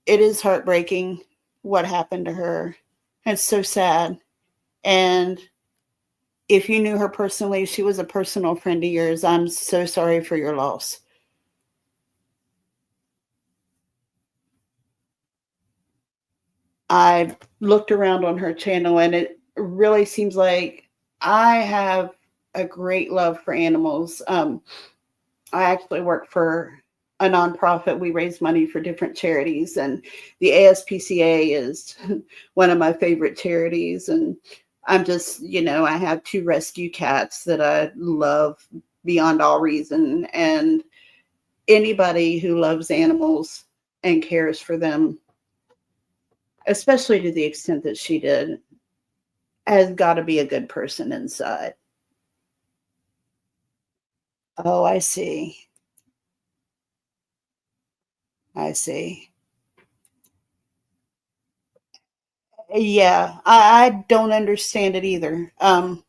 It is heartbreaking what happened to her. It's so sad. And if you knew her personally, she was a personal friend of yours. I'm so sorry for your loss. I looked around on her channel and it really seems like I have a great love for animals. I actually work for a nonprofit. We raise money for different charities, and the ASPCA is one of my favorite charities. And I'm just, I have 2 rescue cats that I love beyond all reason. And anybody who loves animals and cares for them, especially to the extent that she did, has got to be a good person inside. Oh, I see. I see. Yeah, I don't understand it either. And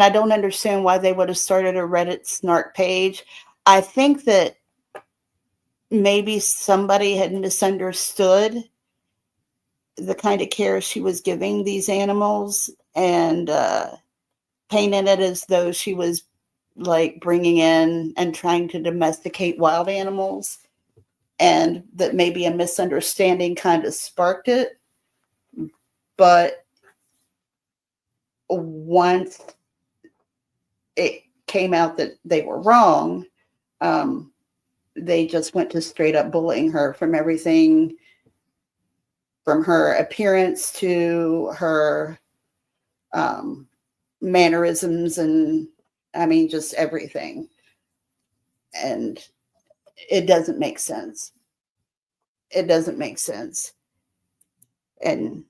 I don't understand why they would have started a Reddit snark page. I think that maybe somebody had misunderstood the kind of care she was giving these animals and painted it as though she was like bringing in and trying to domesticate wild animals, and that maybe a misunderstanding kind of sparked it. But once it came out that they were wrong, um, they just went to straight up bullying her, from everything from her appearance to her um, mannerisms, and I mean, just everything. And it doesn't make sense. It doesn't make sense. And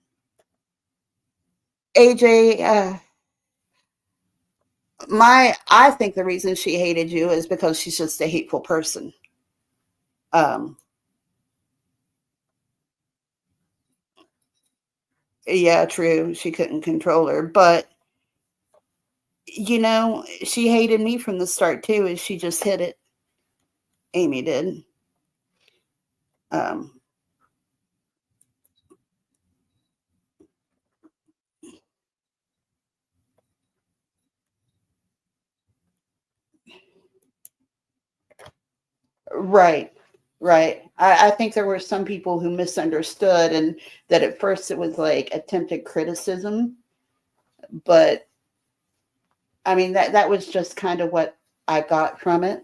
AJ, I think the reason she hated you is because she's just a hateful person. Um, yeah, true. She couldn't control her, but she hated me from the start too. And she just hid it. Amy did. Um, right, right. I think there were some people who misunderstood, and that at first it was like attempted criticism, but I mean that was just kind of what I got from it.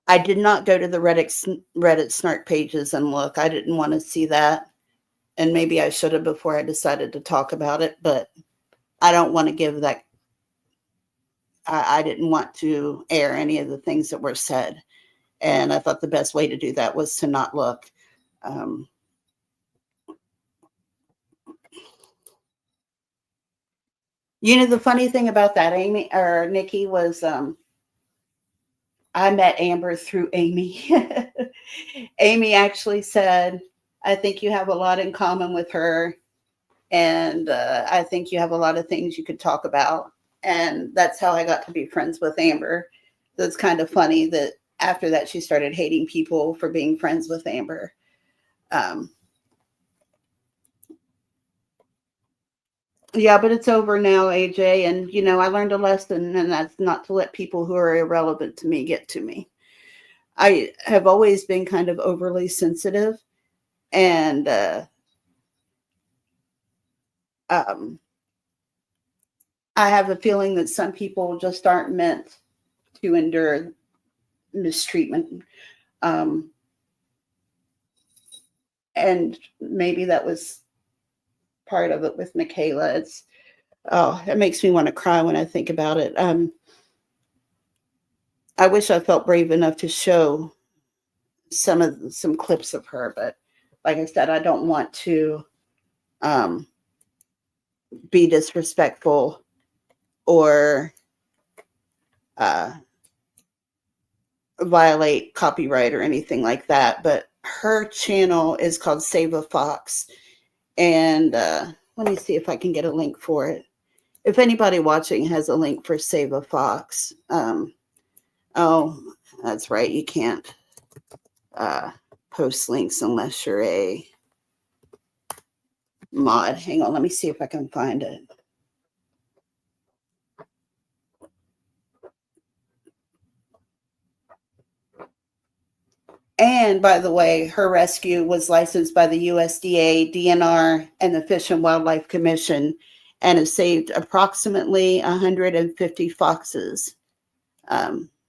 I did not go to the Reddit snark pages and look. I didn't want to see that, and maybe I should have before I decided to talk about it. But I don't want to give that. I didn't want to air any of the things that were said, and I thought the best way to do that was to not look. Um, the funny thing about that, Amy or Nikki, was I met Amber through Amy. Amy actually said, "I think you have a lot in common with her, and I think you have a lot of things you could talk about." And that's how I got to be friends with Amber. So it's kind of funny that after that she started hating people for being friends with Amber. Um, yeah, but it's over now, AJ. And I learned a lesson, and that's not to let people who are irrelevant to me get to me. I have always been kind of overly sensitive, and um, I have a feeling that some people just aren't meant to endure mistreatment. Um, and maybe that was part of it with Mikayla. It makes me want to cry when I think about it. I wish I felt brave enough to show some clips of her, but like I said, I don't want to um, be disrespectful or uh, violate copyright or anything like that. But her channel is called Save a Fox, and let me see if I can get a link for it. If anybody watching has a link for Save a Fox, oh, that's right, you can't post links unless you're a mod. Hang on, let me see if I can find it. And by the way, her rescue was licensed by the USDA, DNR, and the Fish and Wildlife Commission, and has saved approximately 150 foxes.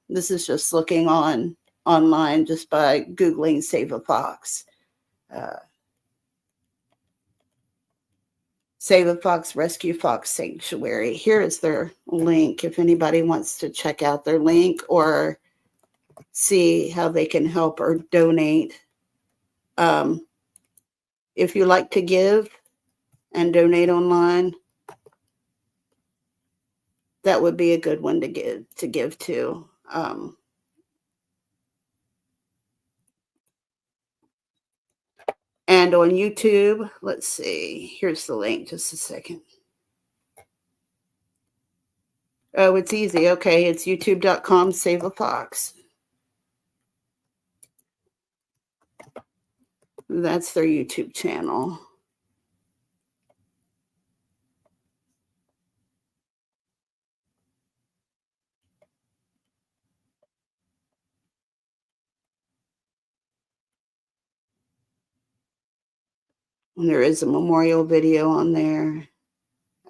This is just looking online just by Googling Save a Fox. Save a Fox Rescue Fox Sanctuary. Here is their link if anybody wants to check out their link or see how they can help or donate. If you like to give and donate online, That would be a good one to give to. And on YouTube, let's see. Here's the link. Just a second. Oh, it's easy. Okay, it's youtube.com save a fox. That's their YouTube channel. And there is a memorial video on there.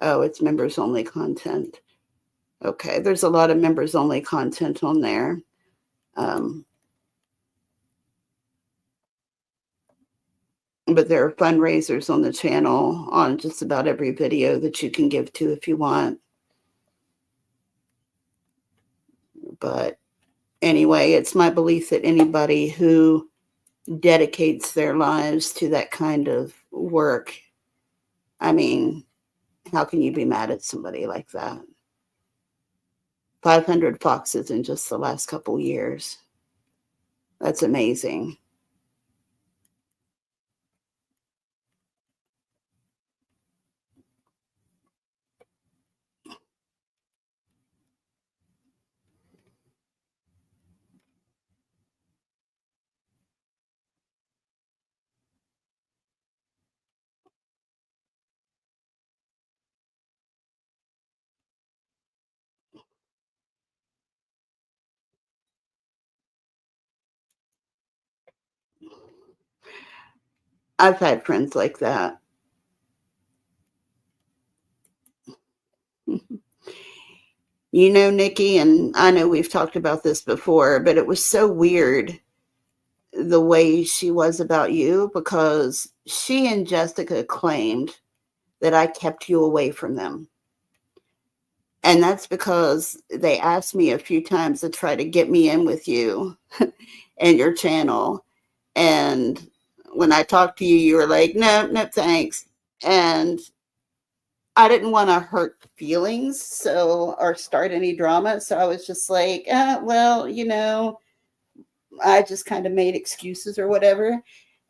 Oh, it's members only content. Okay, there's a lot of members only content on there. But there are fundraisers on the channel on just about every video that you can give to if you want. But anyway, it's my belief that anybody who dedicates their lives to that kind of work, I mean, how can you be mad at somebody like that? 500 foxes in just the last couple years. That's amazing. I've had friends like that. You know, Nikki, and I know we've talked about this before, but it was so weird the way she was about you, because she and Jessica claimed that I kept you away from them. And that's because they asked me a few times to try to get me in with you and your channel. And when I talked to you, you were like, no, no, thanks. And I didn't want to hurt feelings, or start any drama. So I was just like, well, I just kind of made excuses or whatever.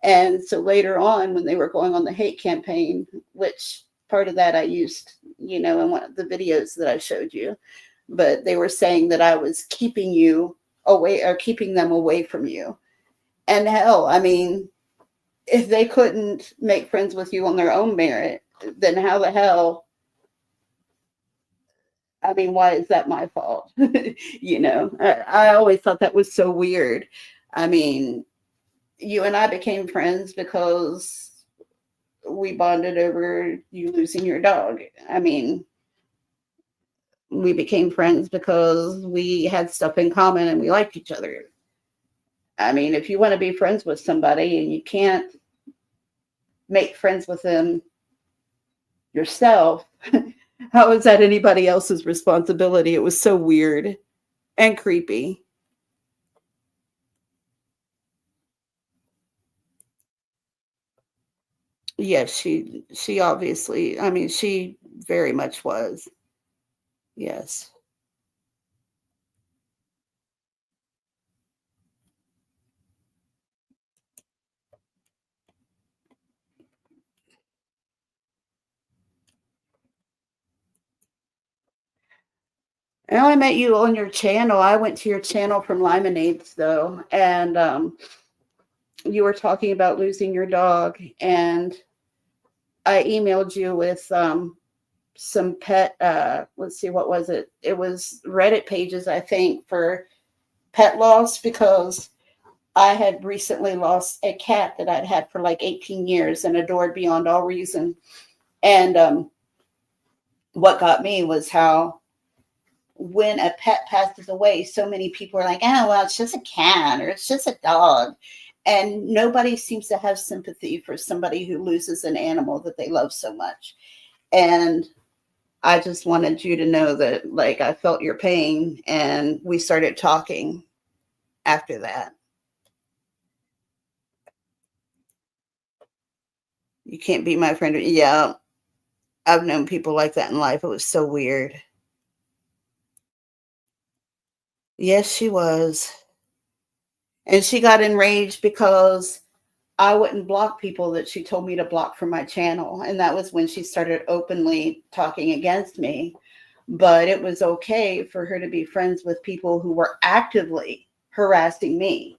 And so later on, when they were going on the hate campaign, which part of that I used, in one of the videos that I showed you, but they were saying that I was keeping you away, or keeping them away from you. And hell, I mean, if they couldn't make friends with you on their own merit, then how the hell? I mean, why is that my fault? I always thought that was so weird. I mean, you and I became friends because we bonded over you losing your dog. I mean, we became friends because we had stuff in common and we liked each other. I mean, if you want to be friends with somebody and you can't make friends with them yourself, how is that anybody else's responsibility? It was so weird and creepy. Yes, she obviously, I mean, she very much was. Yes. And I met you on your channel. I went to your channel from Lemonades, though, and you were talking about losing your dog, and I emailed you with some pet. Let's see, what was it? It was Reddit pages, I think, for pet loss, because I had recently lost a cat that I'd had for like 18 years and adored beyond all reason. And what got me was how, when a pet passes away, so many people are like, oh, well, it's just a cat or it's just a dog. And nobody seems to have sympathy for somebody who loses an animal that they love so much. And I just wanted you to know that, like, I felt your pain, and we started talking after that. You can't be my friend. Yeah, I've known people like that in life. It was so weird. Yes, she was. And she got enraged because I wouldn't block people that she told me to block from my channel. And that was when she started openly talking against me. But it was okay for her to be friends with people who were actively harassing me.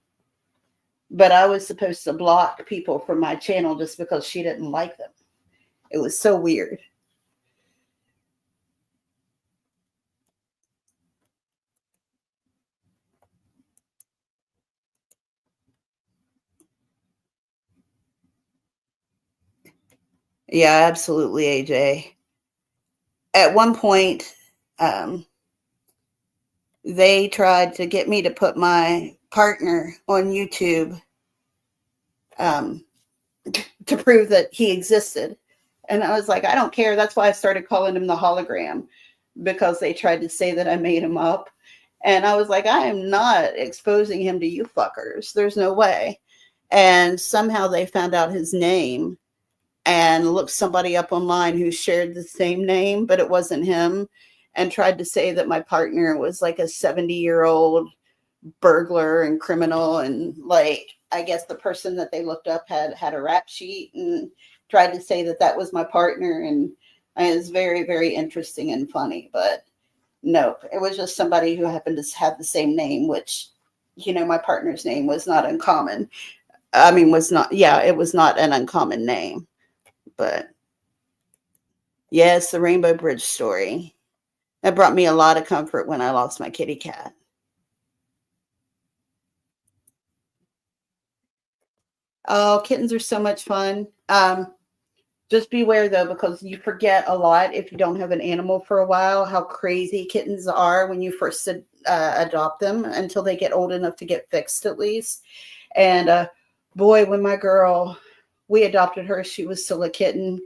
But I was supposed to block people from my channel just because she didn't like them. It was so weird. Yeah, absolutely, AJ. At one point, um, they tried to get me to put my partner on YouTube um, to prove that he existed. And I was like, I don't care. That's why I started calling him the hologram, because they tried to say that I made him up. And I was like, I am not exposing him to you fuckers. There's no way. And somehow they found out his name and looked somebody up online who shared the same name, but it wasn't him, and tried to say that my partner was like a 70-year-old burglar and criminal. And like, I guess the person that they looked up had a rap sheet and tried to say that that was my partner. And it was very, very interesting and funny. But nope, it was just somebody who happened to have the same name, which, my partner's name was not uncommon. I mean, it was not an uncommon name. But yes, the Rainbow Bridge story. That brought me a lot of comfort when I lost my kitty cat. Oh, kittens are so much fun. Just beware though, because you forget a lot if you don't have an animal for a while, how crazy kittens are when you first adopt them until they get old enough to get fixed at least. And boy, when we adopted her, she was still a kitten.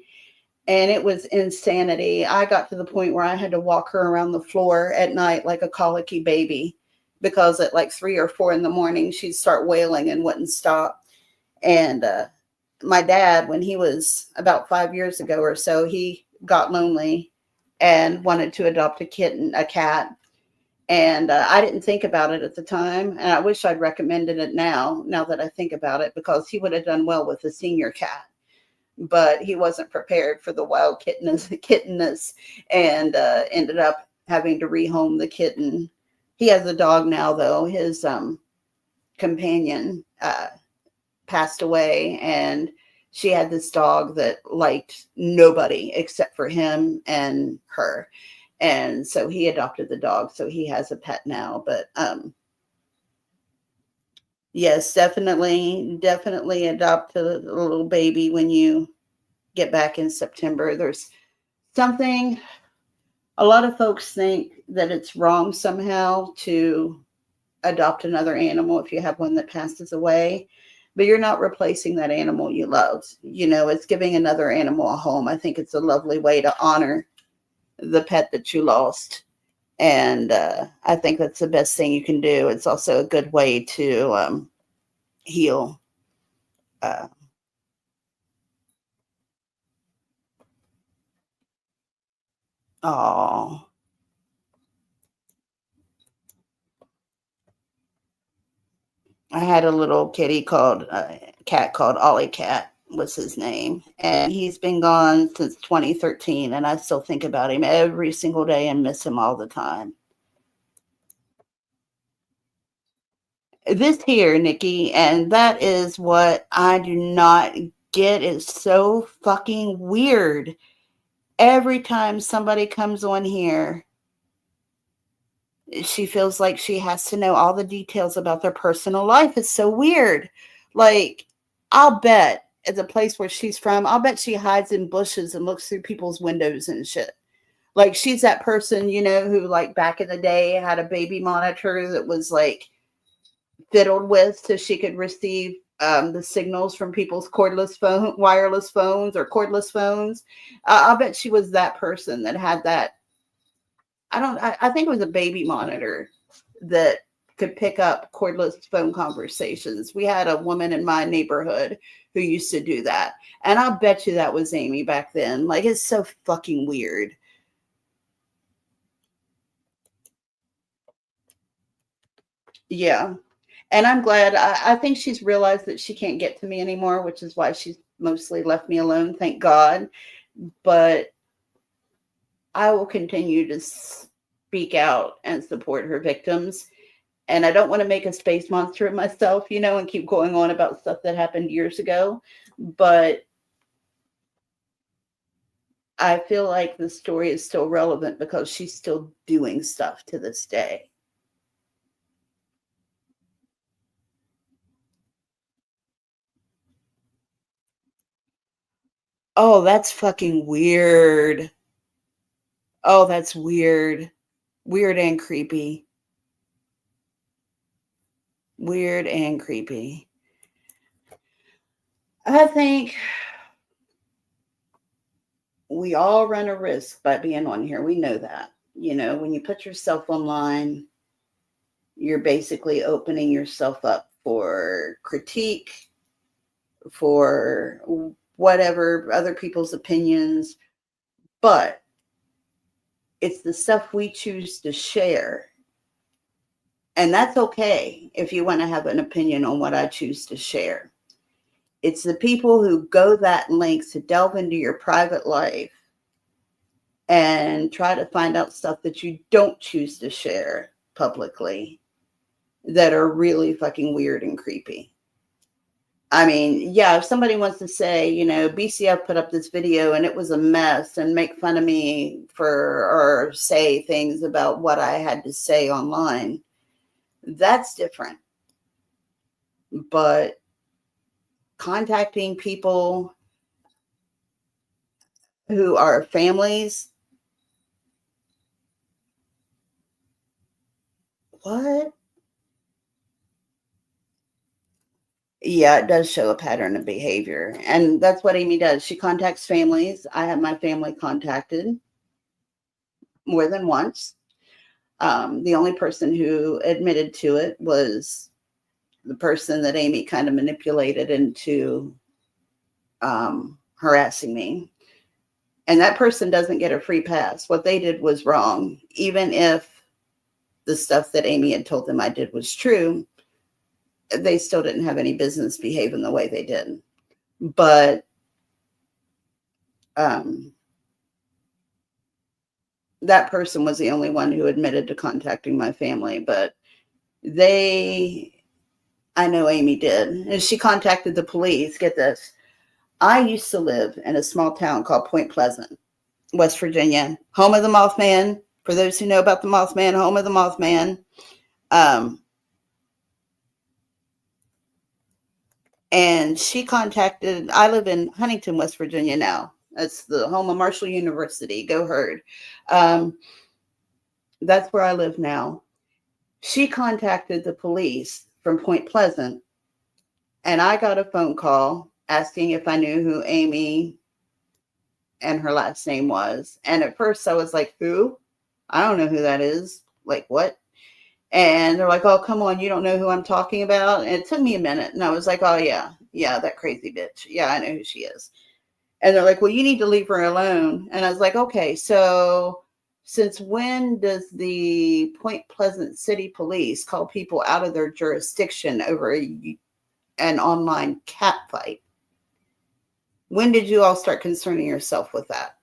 And it was insanity. I got to the point where I had to walk her around the floor at night like a colicky baby, because at like 3 or 4 in the morning, she'd start wailing and wouldn't stop. And my dad, when he was about 5 years ago or so, he got lonely and wanted to adopt a cat. And I didn't think about it at the time. And I wish I'd recommended it now that I think about it, because he would have done well with a senior cat. But he wasn't prepared for the wild kittenness, and ended up having to rehome the kitten. He has a dog now, though. His companion passed away, and she had this dog that liked nobody except for him and her. And so he adopted the dog. So he has a pet now. But yes, definitely adopt a little baby when you get back in September. There's something, a lot of folks think that it's wrong somehow to adopt another animal if you have one that passes away, but you're not replacing that animal you love. It's giving another animal a home. I think it's a lovely way to honor the pet that you lost. And I think that's the best thing you can do. It's also a good way to heal. Uh, oh, I had a little cat called Ollie Cat was his name. And he's been gone since 2013. And I still think about him every single day and miss him all the time. This here, Nikki, and that is what I do not get, is so fucking weird. Every time somebody comes on here, she feels like she has to know all the details about their personal life. It's so weird. Like, I'll bet at the place where she's from, I'll bet she hides in bushes and looks through people's windows and shit. Like, she's that person, who like back in the day had a baby monitor that was like fiddled with so she could receive the signals from people's wireless phones or cordless phones. I'll bet she was that person that had that. I think it was a baby monitor that could pick up cordless phone conversations. We had a woman in my neighborhood who used to do that. And I'll bet you that was Amy back then. Like, it's so fucking weird. Yeah. And I'm glad. I think she's realized that she can't get to me anymore, which is why she's mostly left me alone. Thank God. But I will continue to speak out and support her victims. And I don't want to make a space monster of myself, and keep going on about stuff that happened years ago. But I feel like the story is still relevant because she's still doing stuff to this day. Oh, that's fucking weird. Oh, that's weird. Weird and creepy. Weird and creepy. I think we all run a risk by being on here. We know that. When you put yourself online, you're basically opening yourself up for critique, for whatever, other people's opinions. But it's the stuff we choose to share. And that's okay if you want to have an opinion on what I choose to share. It's the people who go that length to delve into your private life and try to find out stuff that you don't choose to share publicly that are really fucking weird and creepy. I mean, yeah, if somebody wants to say, BCF put up this video and it was a mess and make fun of me or say things about what I had to say online, that's different. But contacting people who are families, what? Yeah, it does show a pattern of behavior. And that's what Amy does. She contacts families. I have my family contacted more than once. The only person who admitted to it was the person that Amy kind of manipulated into harassing me. And that person doesn't get a free pass. What they did was wrong. Even if the stuff that Amy had told them I did was true, they still didn't have any business behaving the way they did. But that person was the only one who admitted to contacting my family. But I know Amy did. And she contacted the police. Get this. I used to live in a small town called Point Pleasant, West Virginia, home of the Mothman. For those who know about the Mothman, home of the Mothman. And I live in Huntington, West Virginia now. That's the home of Marshall University. Go Herd. That's where I live now. She contacted the police from Point Pleasant, and I got a phone call asking if I knew who Amy and her last name was. And at first I was like, who? I don't know who that is. Like, what? And they're like, oh, come on, you don't know who I'm talking about? And it took me a minute. And I was like, oh, yeah, that crazy bitch. Yeah, I know who she is. And they're like, well, you need to leave her alone. And I was like, okay, so since when does the Point Pleasant City Police call people out of their jurisdiction over an online cat fight? When did you all start concerning yourself with that?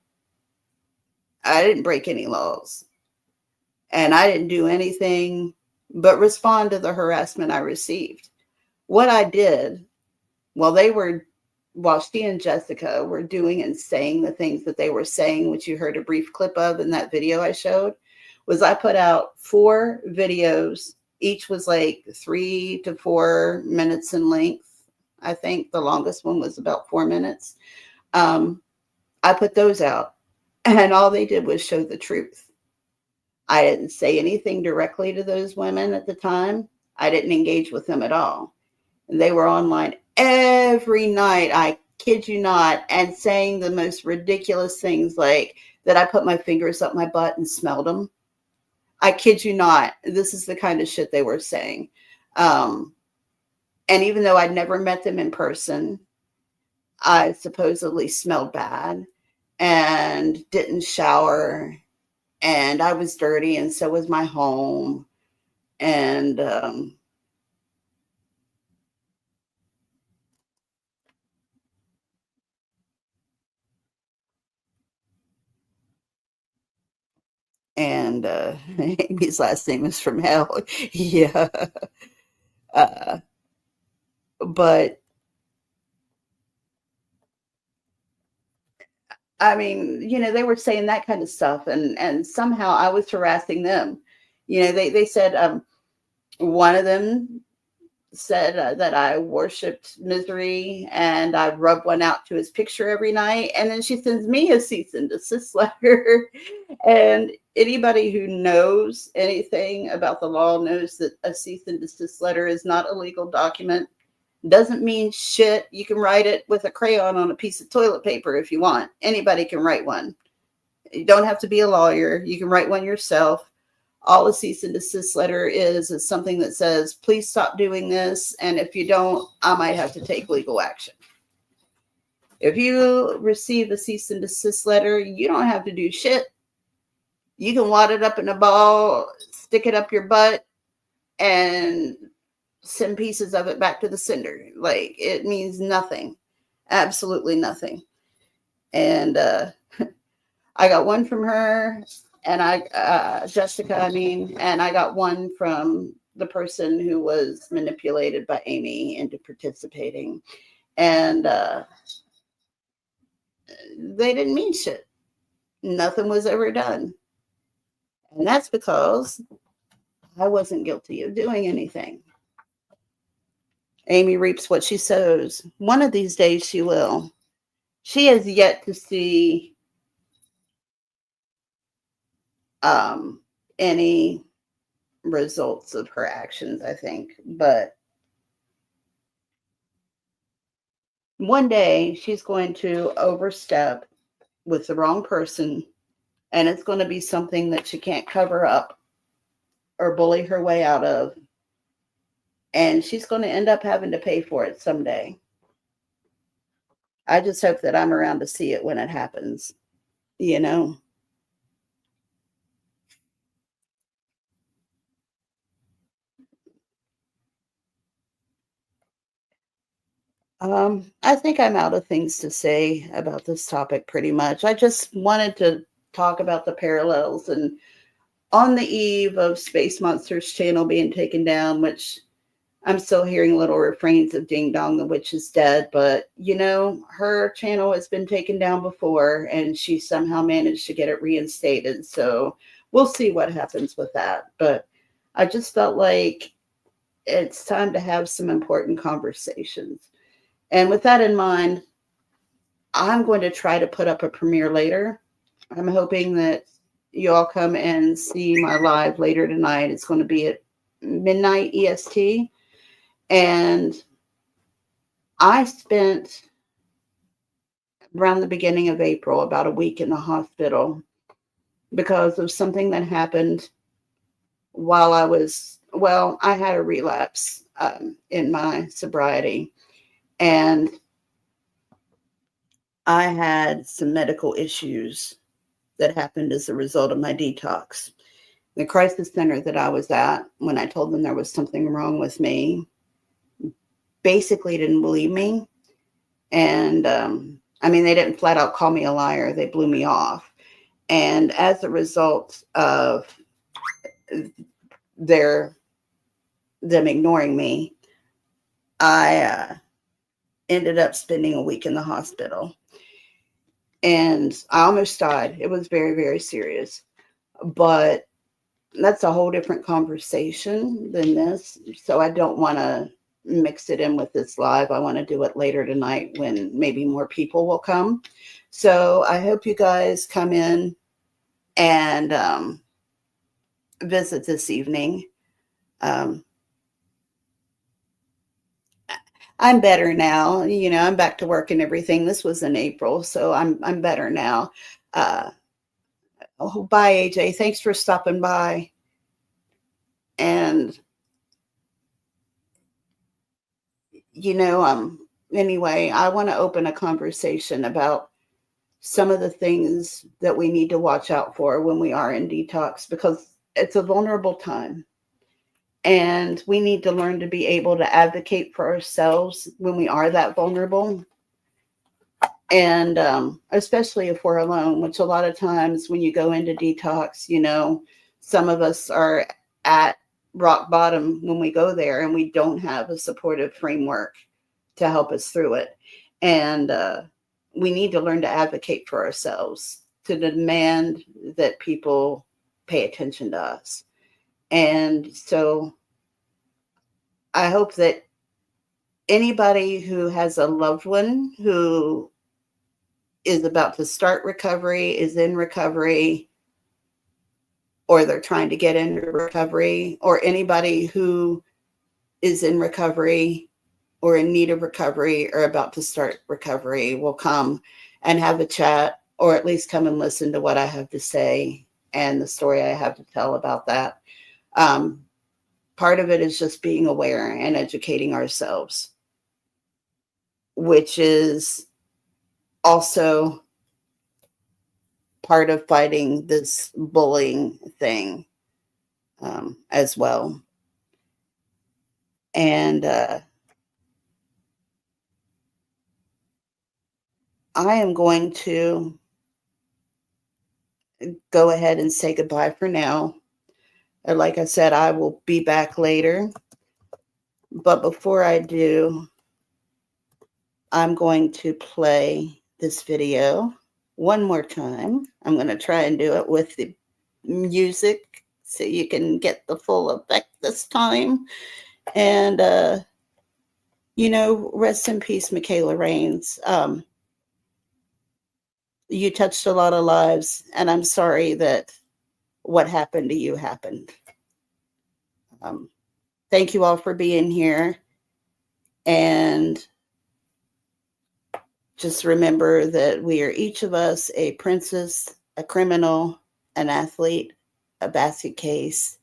I didn't break any laws. And I didn't do anything but respond to the harassment I received. What I did while she and Jessica were doing and saying the things that they were saying, which you heard a brief clip of in that video I showed, was I put out 4 videos. Each was like 3 to 4 minutes in length. I think the longest one was about 4 minutes. I put those out, and all they did was show the truth. I didn't say anything directly to those women at the time. I didn't engage with them at all. They were online every night, I kid you not, and saying the most ridiculous things, like that I put my fingers up my butt and smelled them. I kid you not. This is the kind of shit they were saying. And even though I'd never met them in person, I supposedly smelled bad and didn't shower, and I was dirty, and so was my home. And Amy's last name is from hell. Yeah. But I mean, they were saying that kind of stuff, and somehow I was harassing them. They said, one of them said that I worshipped misery and I rub one out to his picture every night. And then she sends me a cease and desist letter. And anybody who knows anything about the law knows that a cease and desist letter is not a legal document. Doesn't mean shit. You can write it with a crayon on a piece of toilet paper if you want. Anybody can write one. You don't have to be a lawyer. You can write one yourself. All a cease and desist letter is something that says, please stop doing this. And if you don't, I might have to take legal action. If you receive a cease and desist letter, you don't have to do shit. You can wad it up in a ball, stick it up your butt, and send pieces of it back to the sender. Like, it means nothing. Absolutely nothing. And I got one from her. And Jessica, and I got one from the person who was manipulated by Amy into participating. And they didn't mean shit. Nothing was ever done. And that's because I wasn't guilty of doing anything. Amy reaps what she sows. One of these days she will. She has yet to see any results of her actions, I think. But one day she's going to overstep with the wrong person, and it's going to be something that she can't cover up or bully her way out of. And she's going to end up having to pay for it someday. I just hope that I'm around to see it when it happens, I think I'm out of things to say about this topic pretty much. I just wanted to talk about the parallels, and on the eve of Space Monster's channel being taken down, which I'm still hearing little refrains of Ding Dong, the witch is dead, but her channel has been taken down before and she somehow managed to get it reinstated. So we'll see what happens with that. But I just felt like it's time to have some important conversations. And with that in mind, I'm going to try to put up a premiere later. I'm hoping that you all come and see my live later tonight. It's going to be at midnight EST. And I spent around the beginning of April about a week in the hospital because of something that happened while I had a relapse in my sobriety. And I had some medical issues that happened as a result of my detox. The crisis center that I was at, when I told them there was something wrong with me, basically didn't believe me. And they didn't flat out call me a liar. They blew me off. And as a result of them ignoring me, I ended up spending a week in the hospital. And I almost died. It was very, very serious. But that's a whole different conversation than this. So I don't want to mix it in with this live. I want to do it later tonight when maybe more people will come. So I hope you guys come in and visit this evening. I'm better now. I'm back to work and everything. This was in April, so I'm better now. Bye, AJ. Thanks for stopping by. And anyway, I want to open a conversation about some of the things that we need to watch out for when we are in detox, because it's a vulnerable time. And we need to learn to be able to advocate for ourselves when we are that vulnerable. And especially if we're alone, which a lot of times when you go into detox, you know, some of us are at rock bottom when we go there and we don't have a supportive framework to help us through it. And we need to learn to advocate for ourselves, to demand that people pay attention to us. And so I hope that anybody who has a loved one who is about to start recovery, is in recovery, or they're trying to get into recovery, or anybody who is in recovery or in need of recovery or about to start recovery will come and have a chat, or at least come and listen to what I have to say and the story I have to tell about that. Part of it is just being aware and educating ourselves, which is also part of fighting this bullying thing as well. And I am going to go ahead and say goodbye for now. Like I said, I will be back later. But before I do, I'm going to play this video one more time. I'm going to try and do it with the music so you can get the full effect this time. And, you know, rest in peace, Mikayla Raines. You touched a lot of lives, and I'm sorry that what happened to you happened. Thank you all for being here. And just remember that we are each of us a princess, a criminal, an athlete, a basket case,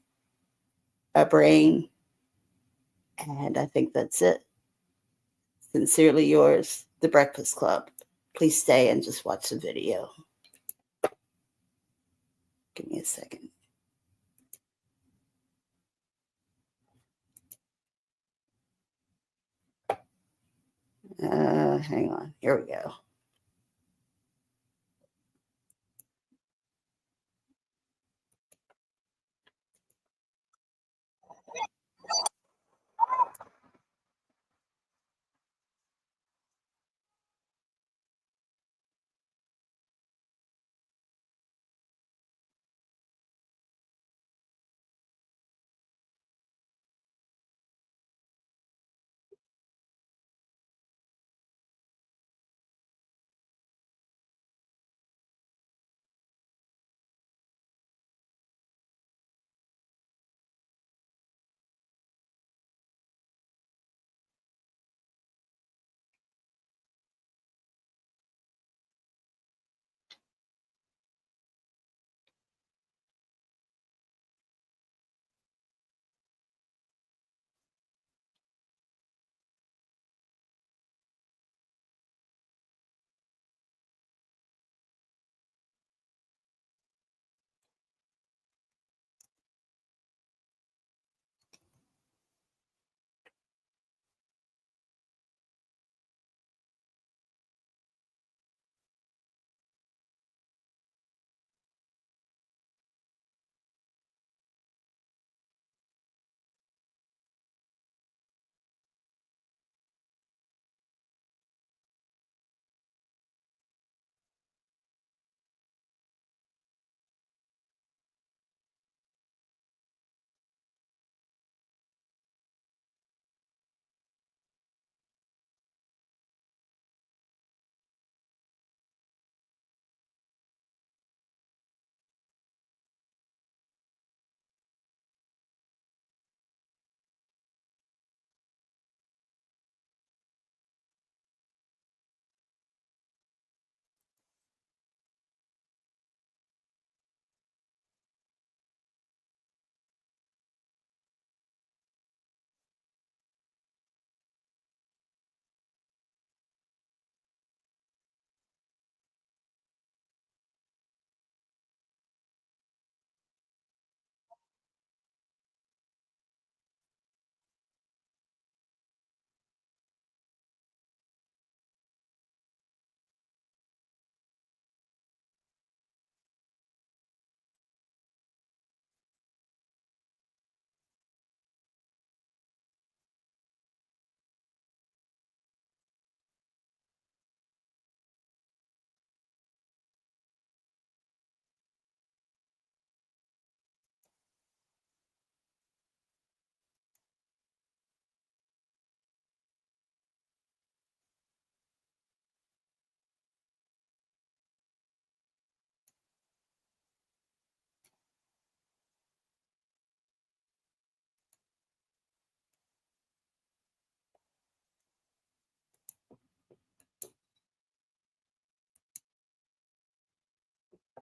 a brain, and I think that's it. Sincerely yours, The Breakfast Club. Please stay and just watch the video. Give me a second. Hang on. Here we go.